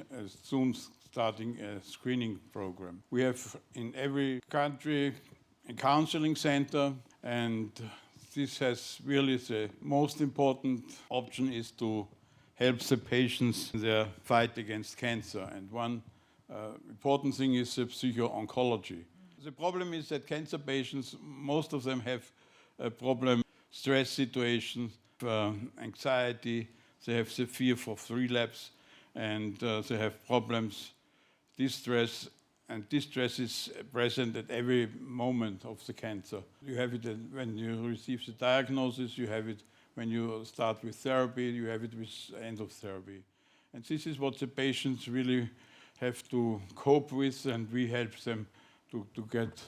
soon starting a screening program. We have in every country a counseling center, and this has really the most important option is to help the patients in their fight against cancer. And one important thing is the psycho-oncology. The problem is that cancer patients, most of them have a problem, stress situations, anxiety, they have the fear of relapse, and they have problems, distress, and distress is present at every moment of the cancer. You have it when you receive the diagnosis, you have it when you start with therapy, you have it with end of therapy. And this is what the patients really have to cope with, and we help them to get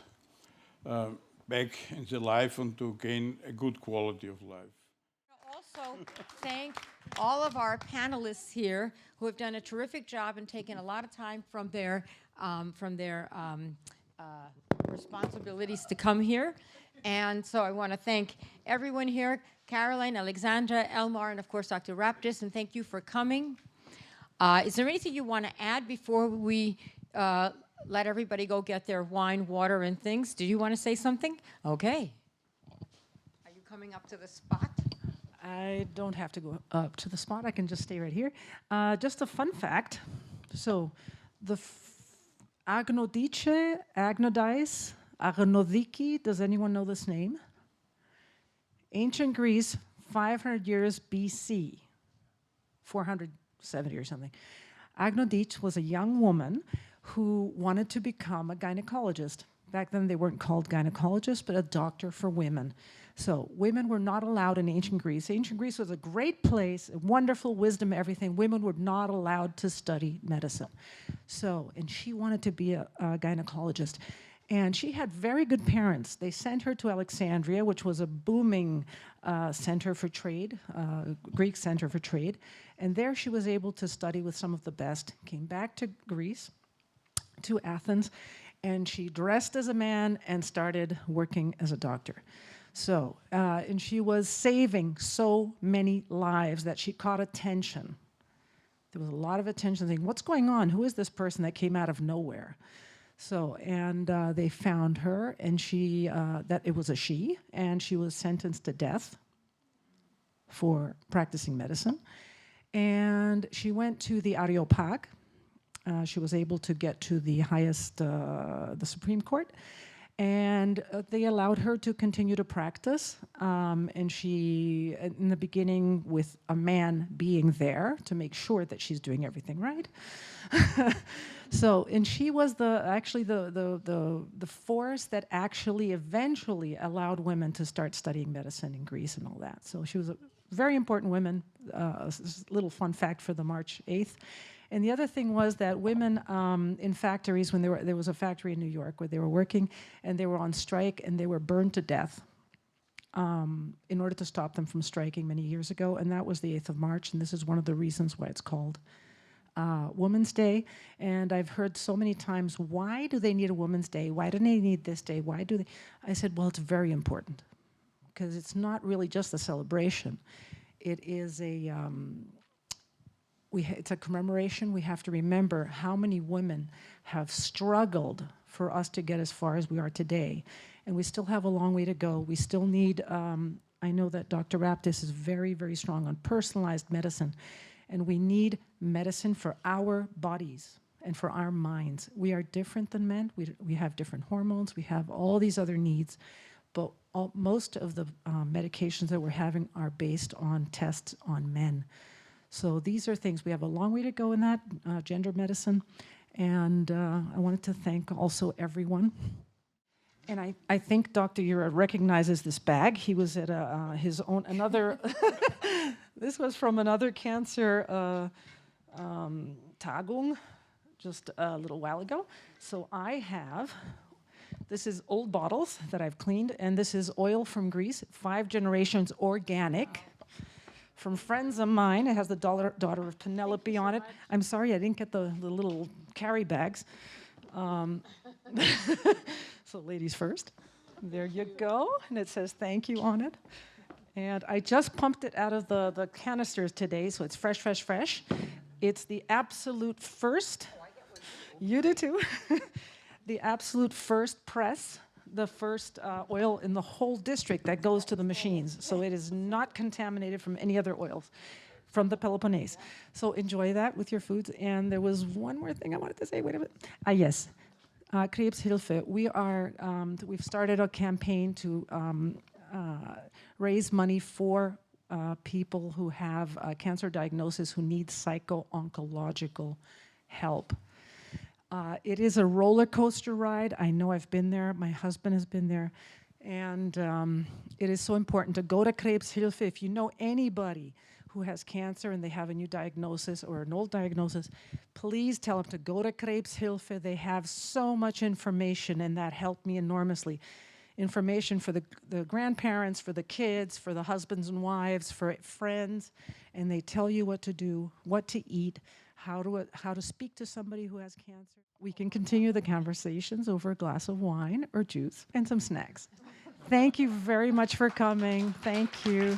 back in their life and to gain a good quality of life. Also, thank all of our panelists here who have done a terrific job and taken a lot of time from their responsibilities to come here. And so I want to thank everyone here, Caroline, Alexandra, Elmar, and of course, Dr. Raptis, and thank you for coming. Is there anything you want to add before we let everybody go get their wine, water, and things? Do you want to say something? Okay. Are you coming up to the spot? I don't have to go up to the spot. I can just stay right here. Just a fun fact. So the Agnodice, Agnodice, Agnodiki, does anyone know this name? Ancient Greece, 500 years BC, 470 or something. Agnodice was a young woman who wanted to become a gynecologist. Back then they weren't called gynecologists, but a doctor for women. So women were not allowed in ancient Greece. Ancient Greece was a great place, wonderful wisdom, everything. Women were not allowed to study medicine. So, and she wanted to be a gynecologist. And she had very good parents. They sent her to Alexandria, which was a booming center for trade, Greek center for trade. And there she was able to study with some of the best. Came back to Greece, to Athens, and she dressed as a man and started working as a doctor. So, and she was saving so many lives that she caught attention. There was a lot of attention thinking, what's going on? Who is this person that came out of nowhere? So, and they found her, and she, that it was a she, and she was sentenced to death for practicing medicine. And she went to the Areopag. She was able to get to the highest, the Supreme Court. And they allowed her to continue to practice. And she, in the beginning, with a man being there to make sure that she's doing everything right. So, and she was actually the force that actually eventually allowed women to start studying medicine in Greece and all that. So she was a very important woman. A little fun fact for the March 8th. And the other thing was that women in factories, when there was a factory in New York where they were working and they were on strike and they were burned to death in order to stop them from striking many years ago. And that was the 8th of March. And this is one of the reasons why it's called Women's Day. And I've heard so many times, why do they need a Women's Day? Why do they need this day? Why do they? I said, well, it's very important because it's not really just a celebration. It is it's a commemoration. We have to remember how many women have struggled for us to get as far as we are today. And we still have a long way to go. We still need, I know that Dr. Raptis is very, very strong on personalized medicine. And we need medicine for our bodies and for our minds. We are different than men. We have different hormones. We have all these other needs. But most of the medications that we're having are based on tests on men. So these are things, we have a long way to go in that, gender medicine. And I wanted to thank also everyone. And I think Dr. Joura recognizes this bag. He was at his own, another, this was from another cancer Tagung just a little while ago. So I have, this is old bottles that I've cleaned, and this is oil from Greece, 5 generations organic. From friends of mine. It has the Daughter of Penelope on it. I'm sorry I didn't get the little carry bags. So ladies first. There you go. And it says thank you on it. And I just pumped it out of the canisters today, so it's fresh, fresh, fresh. It's the absolute first. You do too. The absolute first press. The first oil in the whole district that goes to the machines. So it is not contaminated from any other oils from the Peloponnese. So enjoy that with your foods. And there was one more thing I wanted to say. Wait a minute. Yes. Krebshilfe. We've started a campaign to raise money for people who have cancer diagnosis who need psycho-oncological help. It is a roller coaster ride. I know I've been there. My husband has been there. And it is so important to go to Krebshilfe. If you know anybody who has cancer and they have a new diagnosis or an old diagnosis, please tell them to go to Krebshilfe. They have so much information, and that helped me enormously. Information for the grandparents, for the kids, for the husbands and wives, for friends. And they tell you what to do, what to eat, how to speak to somebody who has cancer. We can continue the conversations over a glass of wine or juice and some snacks. Thank you very much for coming. Thank you.